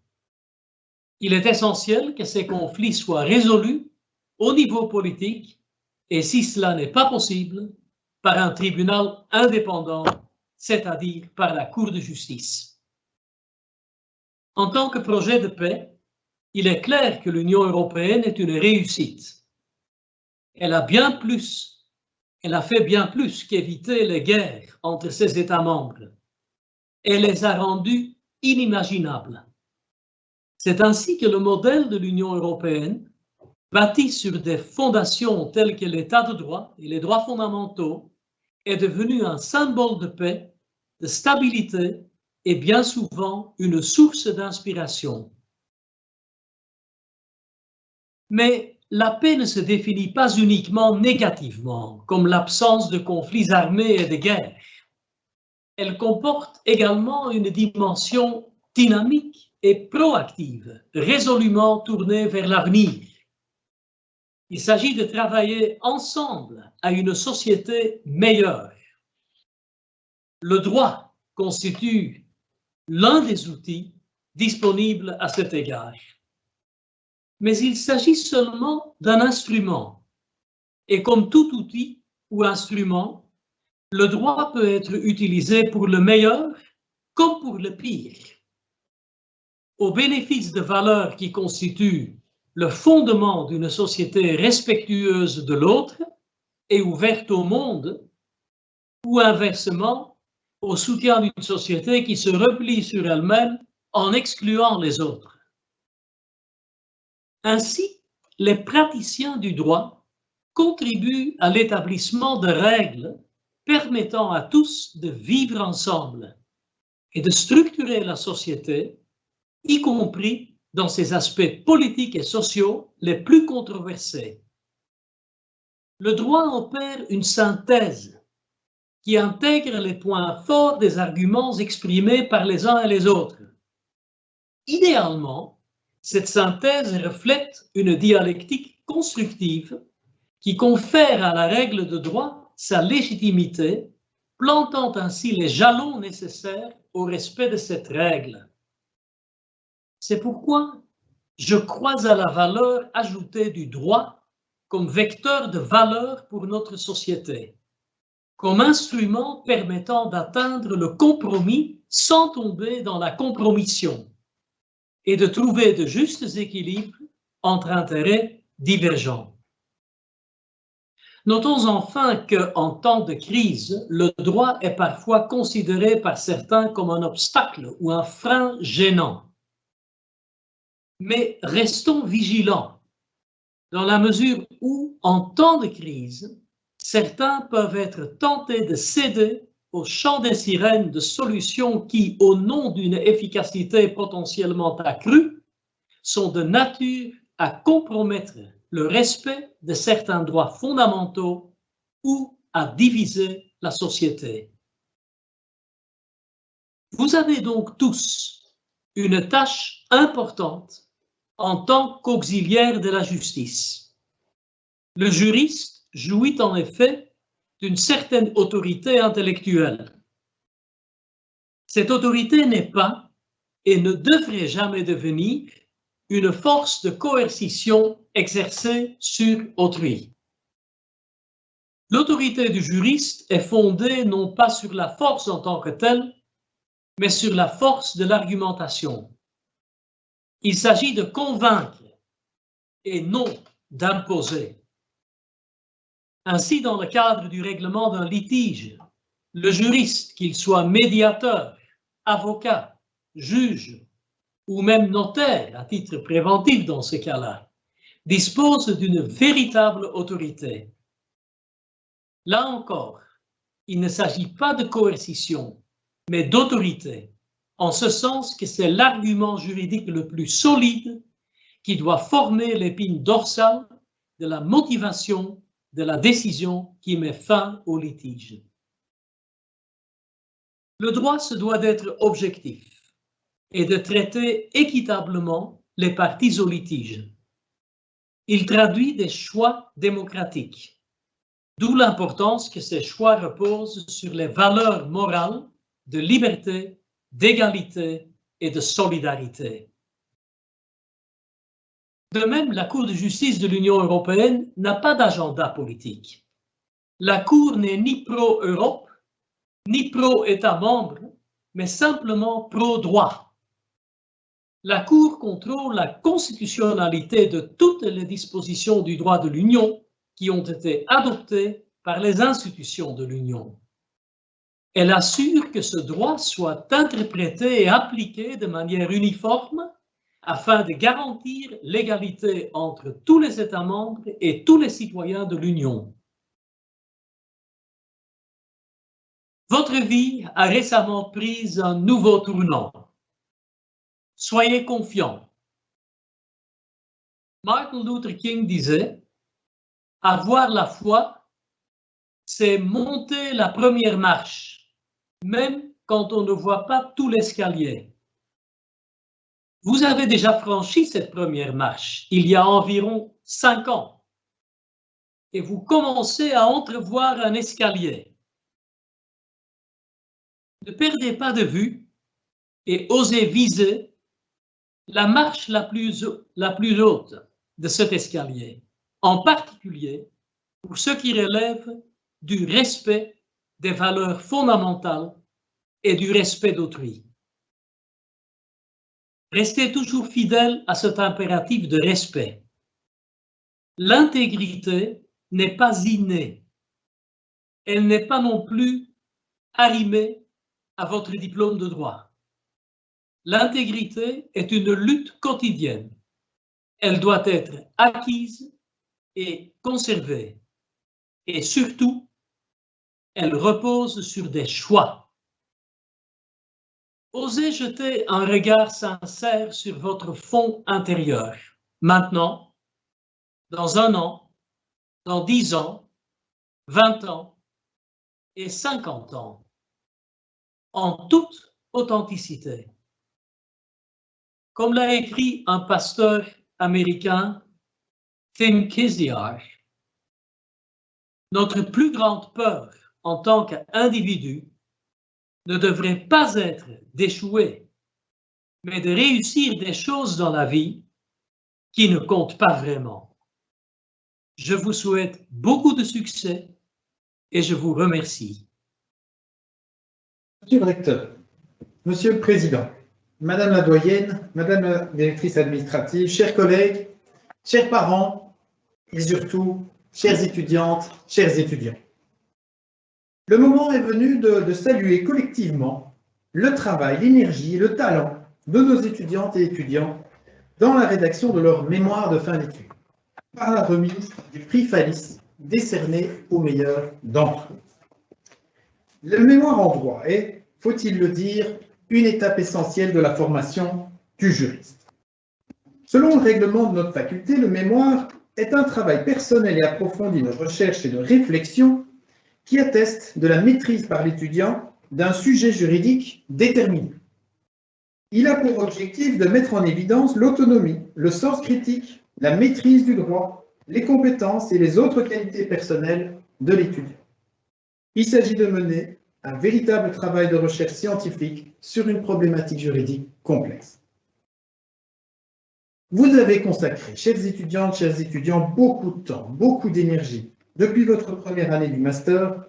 Il est essentiel que ces conflits soient résolus au niveau politique et, si cela n'est pas possible, par un tribunal indépendant, c'est-à-dire par la Cour de justice. En tant que projet de paix, il est clair que l'Union européenne est une réussite. Elle a fait bien plus qu'éviter les guerres entre ses États membres. Elle les a rendus inimaginables. C'est ainsi que le modèle de l'Union européenne, bâti sur des fondations telles que l'État de droit et les droits fondamentaux, est devenu un symbole de paix, de stabilité et bien souvent une source d'inspiration. Mais la paix ne se définit pas uniquement négativement, comme l'absence de conflits armés et de guerres. Elle comporte également une dimension dynamique et proactive, résolument tournée vers l'avenir. Il s'agit de travailler ensemble à une société meilleure. Le droit constitue l'un des outils disponibles à cet égard. Mais il s'agit seulement d'un instrument. Et comme tout outil ou instrument, le droit peut être utilisé pour le meilleur comme pour le pire. Au bénéfice de valeurs qui constituent le fondement d'une société respectueuse de l'autre et ouverte au monde, ou inversement, au soutien d'une société qui se replie sur elle-même en excluant les autres. Ainsi, les praticiens du droit contribuent à l'établissement de règles permettant à tous de vivre ensemble et de structurer la société, y compris dans ses aspects politiques et sociaux les plus controversés. Le droit opère une synthèse qui intègre les points forts des arguments exprimés par les uns et les autres. Idéalement, cette synthèse reflète une dialectique constructive qui confère à la règle de droit sa légitimité, plantant ainsi les jalons nécessaires au respect de cette règle. C'est pourquoi je crois à la valeur ajoutée du droit comme vecteur de valeur pour notre société, comme instrument permettant d'atteindre le compromis sans tomber dans la compromission et de trouver de justes équilibres entre intérêts divergents. Notons enfin qu'en temps de crise, le droit est parfois considéré par certains comme un obstacle ou un frein gênant. Mais restons vigilants. dans la mesure où, en temps de crise, certains peuvent être tentés de céder au chant des sirènes de solutions qui, au nom d'une efficacité potentiellement accrue, sont de nature à compromettre le respect de certains droits fondamentaux ou à diviser la société. Vous avez donc tous une tâche importante en tant qu'auxiliaire de la justice. Le juriste jouit en effet d'une certaine autorité intellectuelle. Cette autorité n'est pas et ne devrait jamais devenir une force de coercition exercée sur autrui. L'autorité du juriste est fondée non pas sur la force en tant que telle, mais sur la force de l'argumentation. Il s'agit de convaincre et non d'imposer. Ainsi, dans le cadre du règlement d'un litige, le juriste, qu'il soit médiateur, avocat, juge ou même notaire à titre préventif dans ce cas-là, dispose d'une véritable autorité. Là encore, il ne s'agit pas de coercition, mais d'autorité, en ce sens que c'est l'argument juridique le plus solide qui doit former l'épine dorsale de la motivation de la décision qui met fin au litige. Le droit se doit d'être objectif et de traiter équitablement les parties au litige. Il traduit des choix démocratiques, d'où l'importance que ces choix reposent sur les valeurs morales de liberté, d'égalité et de solidarité. De même, la Cour de justice de l'Union européenne n'a pas d'agenda politique. La Cour n'est ni pro-Europe, ni pro-États membres, mais simplement pro-droit. La Cour contrôle la constitutionnalité de toutes les dispositions du droit de l'Union qui ont été adoptées par les institutions de l'Union. Elle assure que ce droit soit interprété et appliqué de manière uniforme afin de garantir l'égalité entre tous les États membres et tous les citoyens de l'Union. Votre vie a récemment pris un nouveau tournant. Soyez confiants. Martin Luther King disait, « Avoir la foi, c'est monter la première marche, même quand on ne voit pas tout l'escalier. » Vous avez déjà franchi cette première marche il y a environ 5 ans et vous commencez à entrevoir un escalier. Ne perdez pas de vue et osez viser la marche la plus haute de cet escalier, en particulier pour ce qui relève du respect des valeurs fondamentales et du respect d'autrui. Restez toujours fidèle à cet impératif de respect. L'intégrité n'est pas innée. Elle n'est pas non plus arrimée à votre diplôme de droit. L'intégrité est une lutte quotidienne. Elle doit être acquise et conservée. Et surtout, elle repose sur des choix. Osez jeter un regard sincère sur votre fond intérieur. Maintenant, dans 1 an, dans 10 ans, 20 ans et 50 ans, en toute authenticité. Comme l'a écrit un pasteur américain, Tim Kiziar, notre plus grande peur en tant qu'individu ne devrait pas être d'échouer, mais de réussir des choses dans la vie qui ne comptent pas vraiment. Je vous souhaite beaucoup de succès et je vous remercie. Monsieur le recteur, Monsieur le Président, Madame la doyenne, Madame la directrice administrative, chers collègues, chers parents et surtout, chères étudiantes, chers étudiants. Le moment est venu de saluer collectivement le travail, l'énergie et le talent de nos étudiantes et étudiants dans la rédaction de leur mémoire de fin d'études. par la remise du prix Fallis décerné aux meilleurs d'entre eux. Le mémoire en droit est, faut-il le dire, une étape essentielle de la formation du juriste. Selon le règlement de notre faculté, le mémoire est un travail personnel et approfondi de recherche et de réflexion qui atteste de la maîtrise par l'étudiant d'un sujet juridique déterminé. Il a pour objectif de mettre en évidence l'autonomie, le sens critique, la maîtrise du droit, les compétences et les autres qualités personnelles de l'étudiant. Il s'agit de mener un véritable travail de recherche scientifique sur une problématique juridique complexe. Vous avez consacré, chères étudiantes, chers étudiants, beaucoup de temps, beaucoup d'énergie, depuis votre première année du master,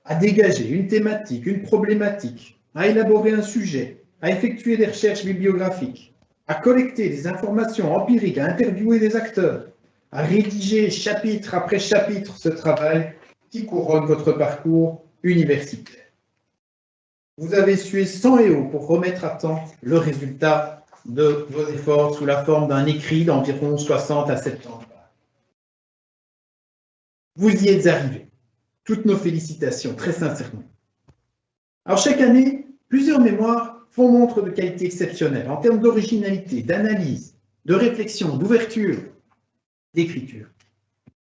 à dégager une thématique, une problématique, à élaborer un sujet, à effectuer des recherches bibliographiques, à collecter des informations empiriques, à interviewer des acteurs, à rédiger chapitre après chapitre ce travail qui couronne votre parcours universitaire. Vous avez sué sang et eau pour remettre à temps le résultat de vos efforts sous la forme d'un écrit d'environ 60 à 70 pages. Vous y êtes arrivés. Toutes nos félicitations, très sincèrement. Alors chaque année, plusieurs mémoires font montre de qualité exceptionnelle en termes d'originalité, d'analyse, de réflexion, d'ouverture, d'écriture.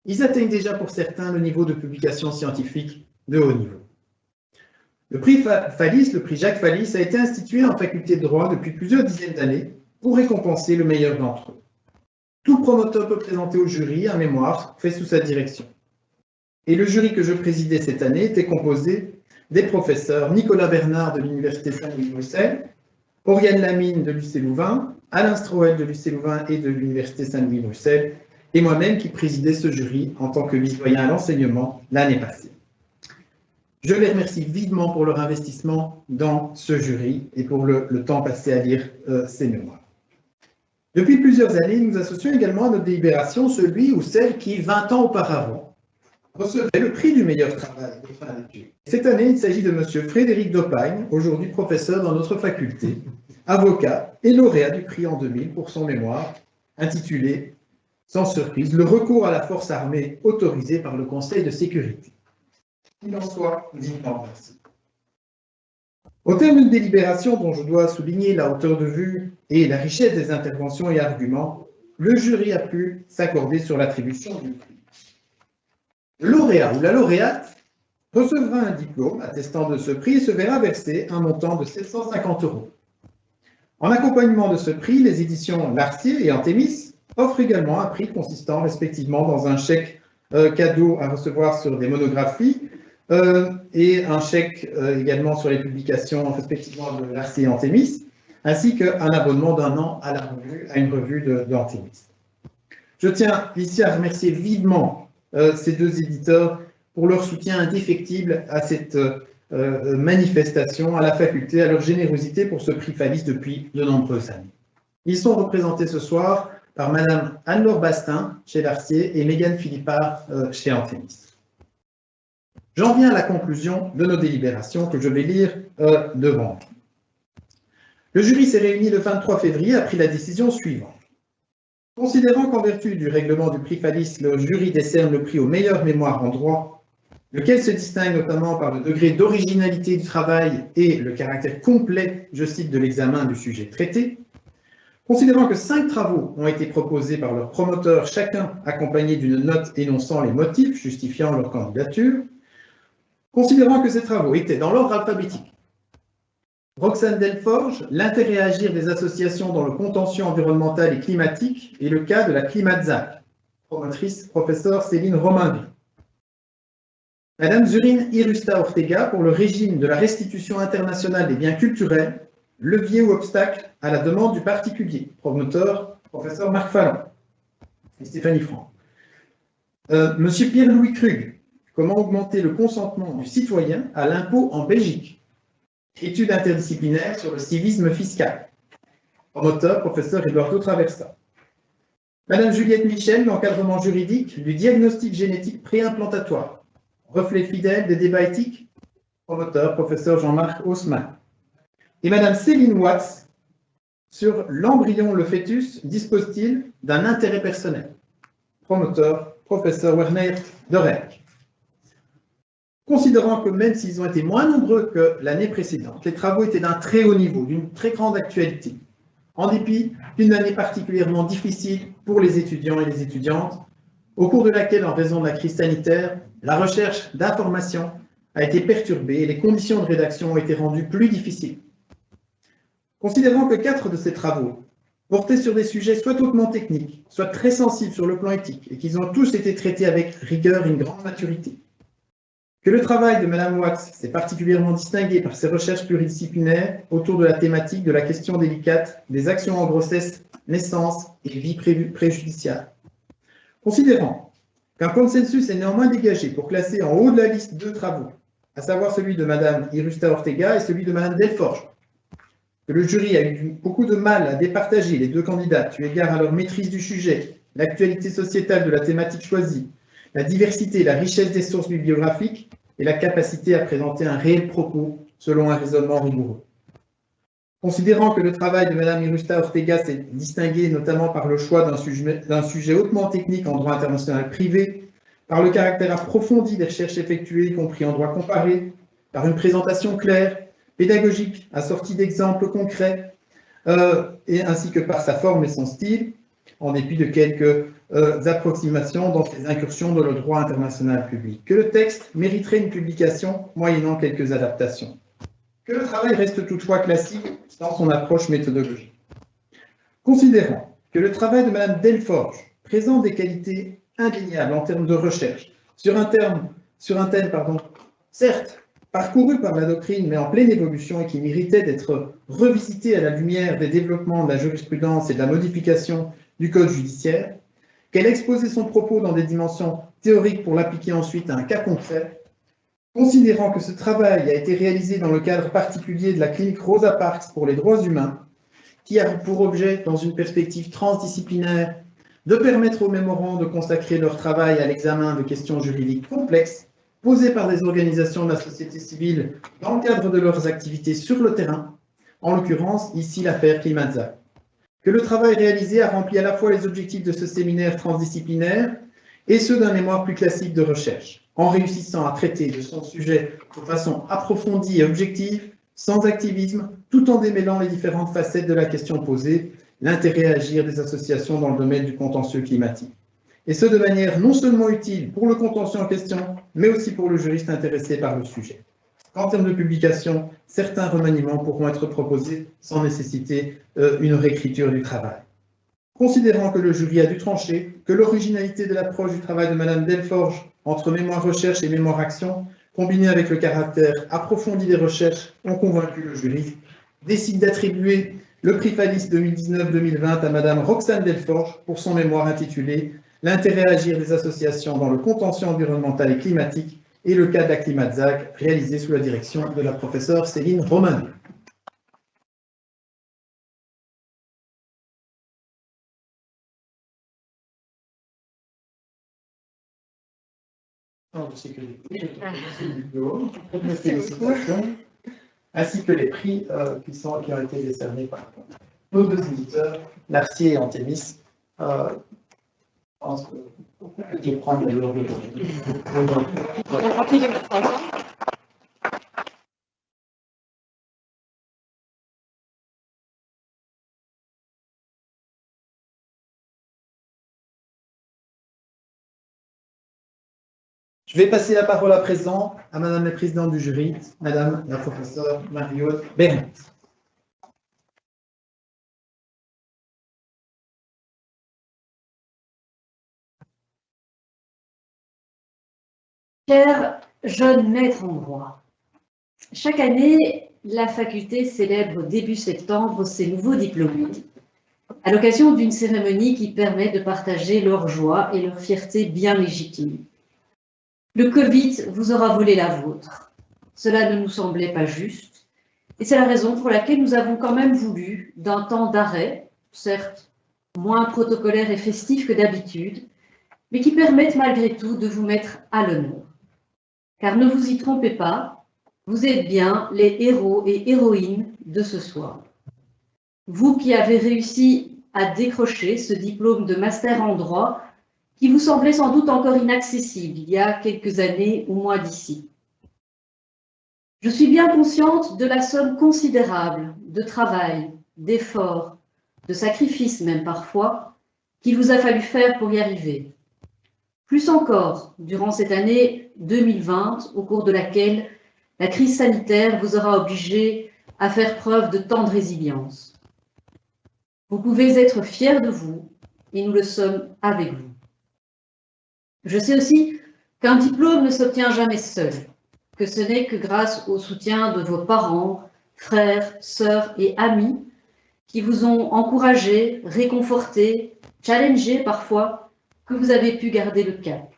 Ils atteignent déjà pour certains le niveau de publication scientifique de haut niveau. Le prix Fallis, le prix Jacques Fallis, a été institué en faculté de droit depuis plusieurs dizaines d'années pour récompenser le meilleur d'entre eux. Tout promoteur peut présenter au jury un mémoire fait sous sa direction. Et le jury que je présidais cette année était composé des professeurs Nicolas Bernard de l'Université Saint-Louis-Bruxelles, Oriane Lamine de l'UC Louvain, Alain Stroel de l'UC Louvain et de l'Université Saint-Louis-Bruxelles, et moi-même qui présidais ce jury en tant que vice-doyen à l'enseignement l'année passée. Je les remercie vivement pour leur investissement dans ce jury et pour le temps passé à lire ces mémoires. Depuis plusieurs années, nous associons également à notre délibération celui ou celle qui, 20 ans auparavant, recevait le prix du meilleur travail de fin d'études. Cette année, il s'agit de M. Frédéric Dopagne, aujourd'hui professeur dans notre faculté, avocat et lauréat du prix en 2000 pour son mémoire, intitulé, sans surprise, « Le recours à la force armée autorisé par le Conseil de sécurité ». Il en soit vivement merci. Au terme d'une délibération dont je dois souligner la hauteur de vue et la richesse des interventions et arguments, le jury a pu s'accorder sur l'attribution du prix. Le lauréat ou la lauréate recevra un diplôme attestant de ce prix et se verra verser un montant de 750 €. En accompagnement de ce prix, les éditions Larcier et Antémis offrent également un prix consistant respectivement dans un chèque cadeau à recevoir sur des monographies et un chèque également sur les publications respectivement de Larcier et Antémis, ainsi qu'un abonnement d'1 an à une revue d'Antémis. Je tiens ici à remercier vivement ces deux éditeurs pour leur soutien indéfectible à cette manifestation, à la faculté, à leur générosité pour ce prix Fallis depuis de nombreuses années. Ils sont représentés ce soir par Madame Anne-Laure Bastin chez Larcier et Mégane Philippard chez Antémis. J'en viens à la conclusion de nos délibérations que je vais lire devant vous. Le jury s'est réuni le 23 février et a pris la décision suivante. Considérant qu'en vertu du règlement du prix Fallis, le jury décerne le prix aux meilleures mémoires en droit, lequel se distingue notamment par le degré d'originalité du travail et le caractère complet, je cite, de l'examen du sujet traité, considérant que 5 travaux ont été proposés par leurs promoteurs, chacun accompagné d'une note énonçant les motifs justifiant leur candidature, considérant que ces travaux étaient dans l'ordre alphabétique. Roxane Delforge, l'intérêt à agir des associations dans le contentieux environnemental et climatique et le cas de la Climatzac, promotrice professeure Céline Romain. Madame Zurine Irusta Ortega pour le régime de la restitution internationale des biens culturels, levier ou obstacle à la demande du particulier, promoteur professeur Marc Fallon et Stéphanie Franck. Monsieur Pierre-Louis Krug, comment augmenter le consentement du citoyen à l'impôt en Belgique? Études interdisciplinaires sur le civisme fiscal. Promoteur, professeur Eduardo Traversa. Madame Juliette Michel, l'encadrement juridique du diagnostic génétique préimplantatoire. Reflet fidèle des débats éthiques. Promoteur, professeur Jean-Marc Haussmann. Et Madame Céline Watts, sur l'embryon, le fœtus, dispose-t-il d'un intérêt personnel? promoteur, professeur Werner de Reyck. Considérant que même s'ils ont été moins nombreux que l'année précédente, les travaux étaient d'un très haut niveau, d'une très grande actualité, en dépit d'une année particulièrement difficile pour les étudiants et les étudiantes, au cours de laquelle, en raison de la crise sanitaire, la recherche d'informations a été perturbée et les conditions de rédaction ont été rendues plus difficiles. Considérant que 4 de ces travaux portaient sur des sujets soit hautement techniques, soit très sensibles sur le plan éthique, et qu'ils ont tous été traités avec rigueur et une grande maturité, que le travail de Mme Wax s'est particulièrement distingué par ses recherches pluridisciplinaires autour de la thématique de la question délicate des actions en grossesse, naissance et vie préjudiciable. Considérant qu'un consensus est néanmoins dégagé pour classer en haut de la liste 2 travaux, à savoir celui de Mme Irusta Ortega et celui de Mme Delforge, que le jury a eu beaucoup de mal à départager les 2 candidats eu égard à leur maîtrise du sujet, l'actualité sociétale de la thématique choisie, la diversité et la richesse des sources bibliographiques et la capacité à présenter un réel propos selon un raisonnement rigoureux. Considérant que le travail de Mme Irusta Ortega s'est distingué notamment par le choix d'un sujet hautement technique en droit international privé, par le caractère approfondi des recherches effectuées, y compris en droit comparé, par une présentation claire, pédagogique, assortie d'exemples concrets, ainsi que par sa forme et son style, en dépit de quelques approximations dans ses incursions dans le droit international public, que le texte mériterait une publication moyennant quelques adaptations, que le travail reste toutefois classique dans son approche méthodologique. Considérant que le travail de Mme Delforge présente des qualités indéniables en termes de recherche, sur un thème, certes, parcouru par la doctrine, mais en pleine évolution et qui méritait d'être revisité à la lumière des développements de la jurisprudence et de la modification du Code judiciaire, qu'elle a exposé son propos dans des dimensions théoriques pour l'appliquer ensuite à un cas concret, considérant que ce travail a été réalisé dans le cadre particulier de la clinique Rosa Parks pour les droits humains, qui a pour objet, dans une perspective transdisciplinaire, de permettre aux mémorants de consacrer leur travail à l'examen de questions juridiques complexes posées par des organisations de la société civile dans le cadre de leurs activités sur le terrain, en l'occurrence ici l'affaire Klimatzak. Que le travail réalisé a rempli à la fois les objectifs de ce séminaire transdisciplinaire et ceux d'un mémoire plus classique de recherche, en réussissant à traiter de son sujet de façon approfondie et objective, sans activisme, tout en démêlant les différentes facettes de la question posée, l'intérêt à agir des associations dans le domaine du contentieux climatique. Et ce, de manière non seulement utile pour le contentieux en question, mais aussi pour le juriste intéressé par le sujet. En termes de publication, certains remaniements pourront être proposés sans nécessiter une réécriture du travail. Considérant que le jury a dû trancher, que l'originalité de l'approche du travail de Mme Delforge entre mémoire recherche et mémoire action, combinée avec le caractère approfondi des recherches, ont convaincu le jury, décide d'attribuer le prix Fallis 2019-2020 à Mme Roxane Delforge pour son mémoire intitulé « L'intérêt à agir des associations dans le contentieux environnemental et climatique » et le cas de la Klimatzak, réalisé sous la direction de la professeure Céline Romano. Ainsi que les prix qui ont été décernés par nos 2 éditeurs, Mercier et Antémis. Je vais prendre le Je vais passer la parole à présent à Madame la Présidente du jury, Madame la Professeure Marie-Aude Bérin. Chers jeunes maîtres en droit, chaque année, la faculté célèbre début septembre ses nouveaux diplômés, à l'occasion d'une cérémonie qui permet de partager leur joie et leur fierté bien légitime. Le Covid vous aura volé la vôtre. Cela ne nous semblait pas juste, et c'est la raison pour laquelle nous avons quand même voulu, d'un temps d'arrêt, certes moins protocolaire et festif que d'habitude, mais qui permettent malgré tout de vous mettre à l'honneur. Car ne vous y trompez pas, vous êtes bien les héros et héroïnes de ce soir. Vous qui avez réussi à décrocher ce diplôme de master en droit qui vous semblait sans doute encore inaccessible il y a quelques années ou mois d'ici. Je suis bien consciente de la somme considérable de travail, d'efforts, de sacrifices même parfois, qu'il vous a fallu faire pour y arriver. Plus encore, durant cette année 2020, au cours de laquelle la crise sanitaire vous aura obligé à faire preuve de tant de résilience. Vous pouvez être fiers de vous et nous le sommes avec vous. Je sais aussi qu'un diplôme ne s'obtient jamais seul, que ce n'est que grâce au soutien de vos parents, frères, sœurs et amis qui vous ont encouragé, réconforté, challengé parfois, que vous avez pu garder le cap.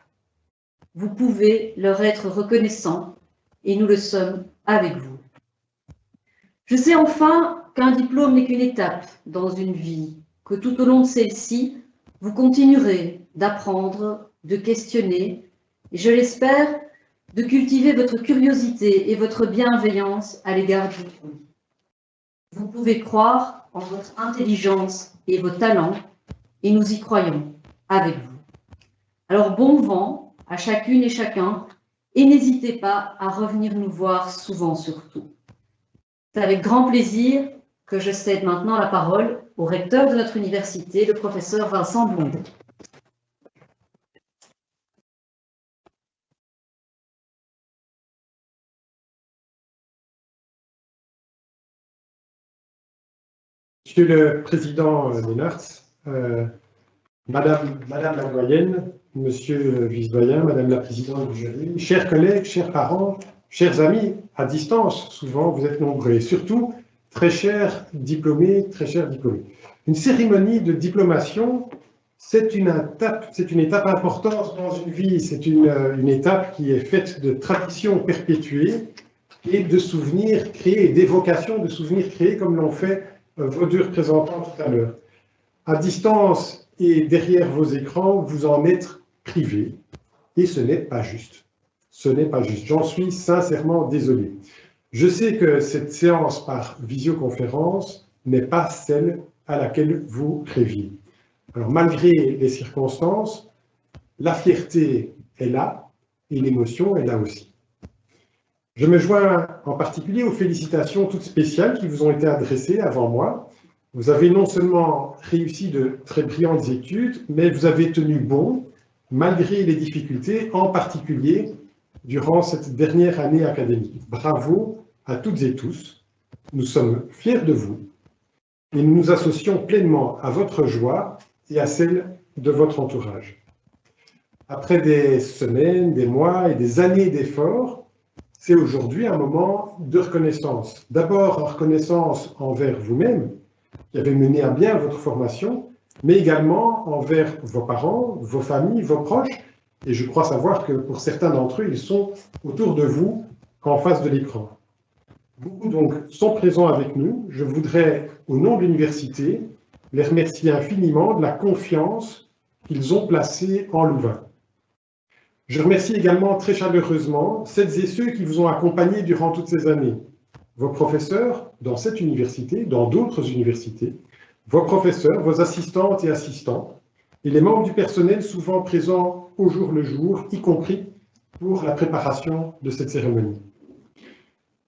Vous pouvez leur être reconnaissants et nous le sommes avec vous. Je sais enfin qu'un diplôme n'est qu'une étape dans une vie, que tout au long de celle-ci, vous continuerez d'apprendre, de questionner, et je l'espère, de cultiver votre curiosité et votre bienveillance à l'égard du monde. Vous pouvez croire en votre intelligence et vos talents, et nous y croyons avec vous. Alors bon vent à chacune et chacun, et n'hésitez pas à revenir nous voir souvent surtout. C'est avec grand plaisir que je cède maintenant la parole au recteur de notre université, le professeur Vincent Blondet. Monsieur le Président Leenaerts, Madame la doyenne, Monsieur le vice-doyen, Madame la Présidente du jury, chers collègues, chers parents, chers amis, à distance, souvent vous êtes nombreux, et surtout, très chers diplômés, très chers diplômés. Une cérémonie de diplomation, c'est une étape importante dans une vie, c'est une étape qui est faite de traditions perpétuées et de souvenirs créés, d'évocations de souvenirs créés, comme l'ont fait vos deux représentants tout à l'heure. À distance et derrière vos écrans, vous en êtes privés, et ce n'est pas juste. Ce n'est pas juste. J'en suis sincèrement désolé. Je sais que cette séance par visioconférence n'est pas celle à laquelle vous rêviez. Alors, malgré les circonstances, la fierté est là et l'émotion est là aussi. Je me joins en particulier aux félicitations toutes spéciales qui vous ont été adressées avant moi. Vous avez non seulement réussi de très brillantes études, mais vous avez tenu bon malgré les difficultés, en particulier durant cette dernière année académique. Bravo à toutes et tous. Nous sommes fiers de vous et nous nous associons pleinement à votre joie et à celle de votre entourage. Après des semaines, des mois et des années d'efforts, c'est aujourd'hui un moment de reconnaissance. D'abord, en reconnaissance envers vous-même, qui avez mené à bien votre formation, mais également envers vos parents, vos familles, vos proches. Et je crois savoir que pour certains d'entre eux, ils sont autour de vous, en face de l'écran. Beaucoup donc sont présents avec nous. Je voudrais, au nom de l'université, les remercier infiniment de la confiance qu'ils ont placée en Louvain. Je remercie également très chaleureusement celles et ceux qui vous ont accompagnés durant toutes ces années. Vos professeurs dans cette université, dans d'autres universités, vos professeurs, vos assistantes et assistants, et les membres du personnel souvent présents au jour le jour, y compris pour la préparation de cette cérémonie.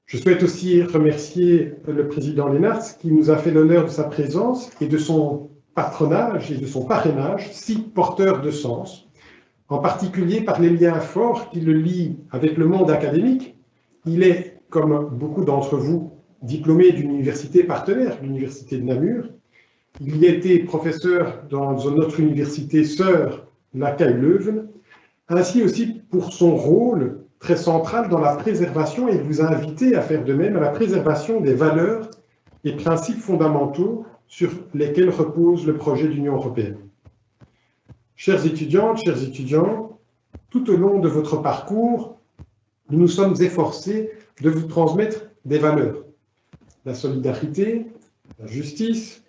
Je souhaite aussi remercier le président Leenaerts qui nous a fait l'honneur de sa présence et de son patronage et de son parrainage si porteur de sens, en particulier par les liens forts qui le lient avec le monde académique. Il est, comme beaucoup d'entre vous, diplômé d'une université partenaire, l'université de Namur. Il y a été professeur dans notre université sœur, la KU Leuven, ainsi aussi pour son rôle très central dans la préservation, et il vous a invité à faire de même, à la préservation des valeurs et principes fondamentaux sur lesquels repose le projet d'Union européenne. Chères étudiantes, chers étudiants, tout au long de votre parcours, nous nous sommes efforcés de vous transmettre des valeurs. La solidarité, la justice,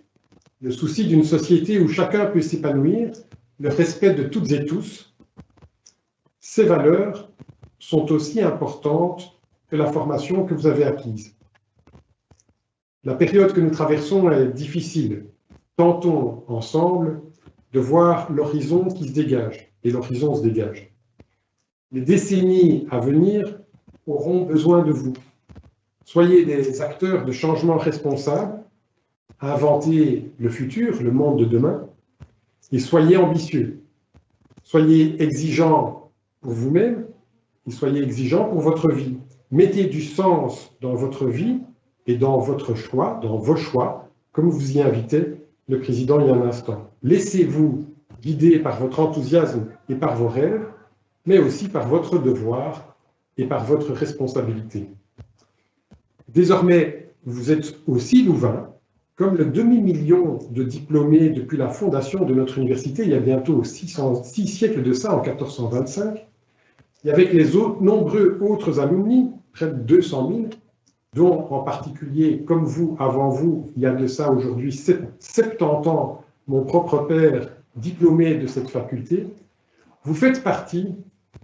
le souci d'une société où chacun peut s'épanouir, le respect de toutes et tous. Ces valeurs sont aussi importantes que la formation que vous avez acquise. La période que nous traversons est difficile. Tentons ensemble de voir l'horizon qui se dégage. et l'horizon se dégage. Les décennies à venir auront besoin de vous. Soyez des acteurs de changement responsables, inventez le futur, le monde de demain, et soyez ambitieux. Soyez exigeants pour vous-même et soyez exigeants pour votre vie. Mettez du sens dans votre vie et dans votre choix, dans vos choix, comme vous y invitait le président il y a un instant. Laissez-vous guider par votre enthousiasme et par vos rêves, mais aussi par votre devoir et par votre responsabilité. Désormais, vous êtes aussi louvain, comme le demi-million de diplômés depuis la fondation de notre université, il y a bientôt 6 siècles de ça, en 1425, et avec les nombreux autres alumni, près de 200 000, dont en particulier, comme vous, avant vous, il y a de ça aujourd'hui 70 ans, mon propre père, diplômé de cette faculté, vous faites partie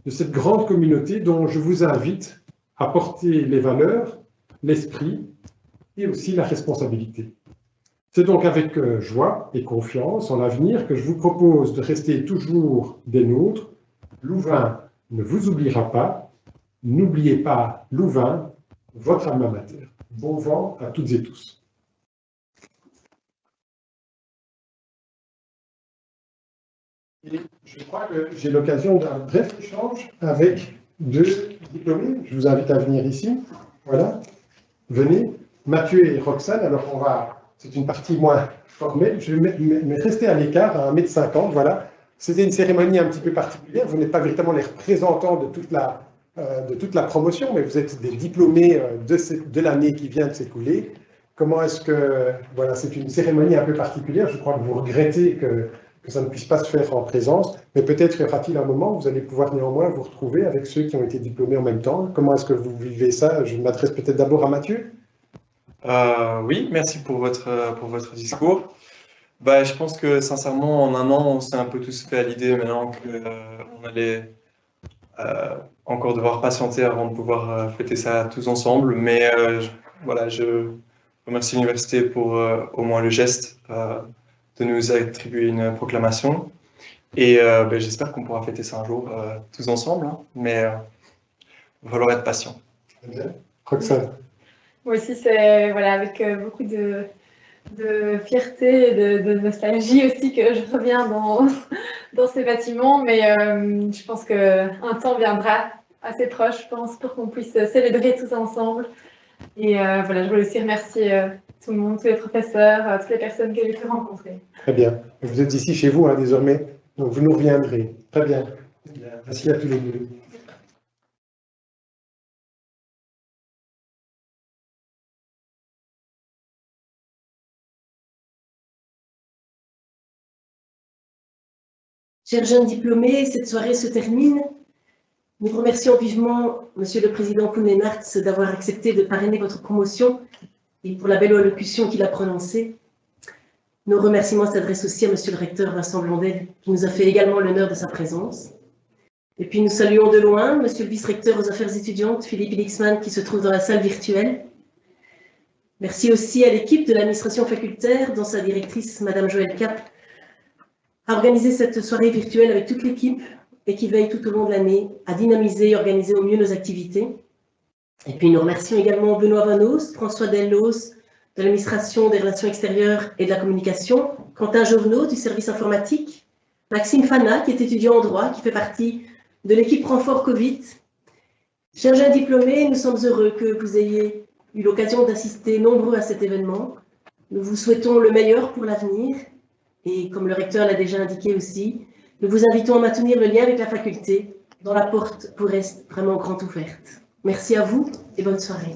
de cette grande communauté dont je vous invite à porter les valeurs, l'esprit et aussi la responsabilité. C'est donc avec joie et confiance en l'avenir que je vous propose de rester toujours des nôtres. Louvain ne vous oubliera pas. N'oubliez pas Louvain, votre alma mater. Bon vent à toutes et tous. Et je crois que j'ai l'occasion d'un bref échange avec 2 diplômés. Je vous invite à venir ici. Voilà. Venez. Mathieu et Roxane. Alors on va... C'est une partie moins formelle. Je vais me rester à l'écart, à 1,50 m. Voilà. C'était une cérémonie un petit peu particulière. Vous n'êtes pas véritablement les représentants de toute la promotion, mais vous êtes des diplômés de l'année qui vient de s'écouler. Comment est-ce que... Voilà, c'est une cérémonie un peu particulière. Je crois que vous regrettez que ça ne puisse pas se faire en présence, mais peut-être y aura-t-il un moment où vous allez pouvoir néanmoins vous retrouver avec ceux qui ont été diplômés en même temps. Comment est-ce que vous vivez ça? Je m'adresse peut-être d'abord à Mathieu. Oui, merci pour votre discours. Je pense que sincèrement, en un an, on s'est un peu tous fait à l'idée maintenant qu'on allait encore devoir patienter avant de pouvoir fêter ça tous ensemble. Mais voilà, je remercie l'université pour au moins le geste de nous attribuer une proclamation. Et j'espère qu'on pourra fêter ça un jour tous ensemble. Hein, mais il va falloir être patient. Roxane. Moi aussi, c'est voilà, avec beaucoup de fierté et de nostalgie aussi que je reviens dans ces bâtiments. Mais je pense qu'un temps viendra assez proche, je pense, pour qu'on puisse célébrer tous ensemble. Et voilà, je voulais aussi remercier tout le monde, tous les professeurs, toutes les personnes que j'ai pu rencontrer. Très bien. Vous êtes ici chez vous hein, désormais, donc vous nous reviendrez. Très bien. Merci à tous les deux. Chers jeunes diplômés, cette soirée se termine. Nous remercions vivement Monsieur le Président Koen-Leenaerts d'avoir accepté de parrainer votre promotion et pour la belle allocution qu'il a prononcée. Nos remerciements s'adressent aussi à Monsieur le Recteur Vincent Blondel, qui nous a fait également l'honneur de sa présence. Et puis nous saluons de loin Monsieur le Vice-Recteur aux Affaires étudiantes, Philippe Lixman, qui se trouve dans la salle virtuelle. Merci aussi à l'équipe de l'administration facultaire, dont sa directrice, Madame Joëlle Cap, a organisé cette soirée virtuelle avec toute l'équipe et qui veille tout au long de l'année à dynamiser et organiser au mieux nos activités. Et puis nous remercions également Benoît Vanos, François Dellos de l'administration des relations extérieures et de la communication, Quentin Jovenot du service informatique, Maxime Fana qui est étudiant en droit, qui fait partie de l'équipe renfort Covid. Chers jeunes diplômés, nous sommes heureux que vous ayez eu l'occasion d'assister nombreux à cet événement. Nous vous souhaitons le meilleur pour l'avenir. Et comme le recteur l'a déjà indiqué aussi, nous vous invitons à maintenir le lien avec la faculté, dont la porte vous reste vraiment grande ouverte. Merci à vous et bonne soirée.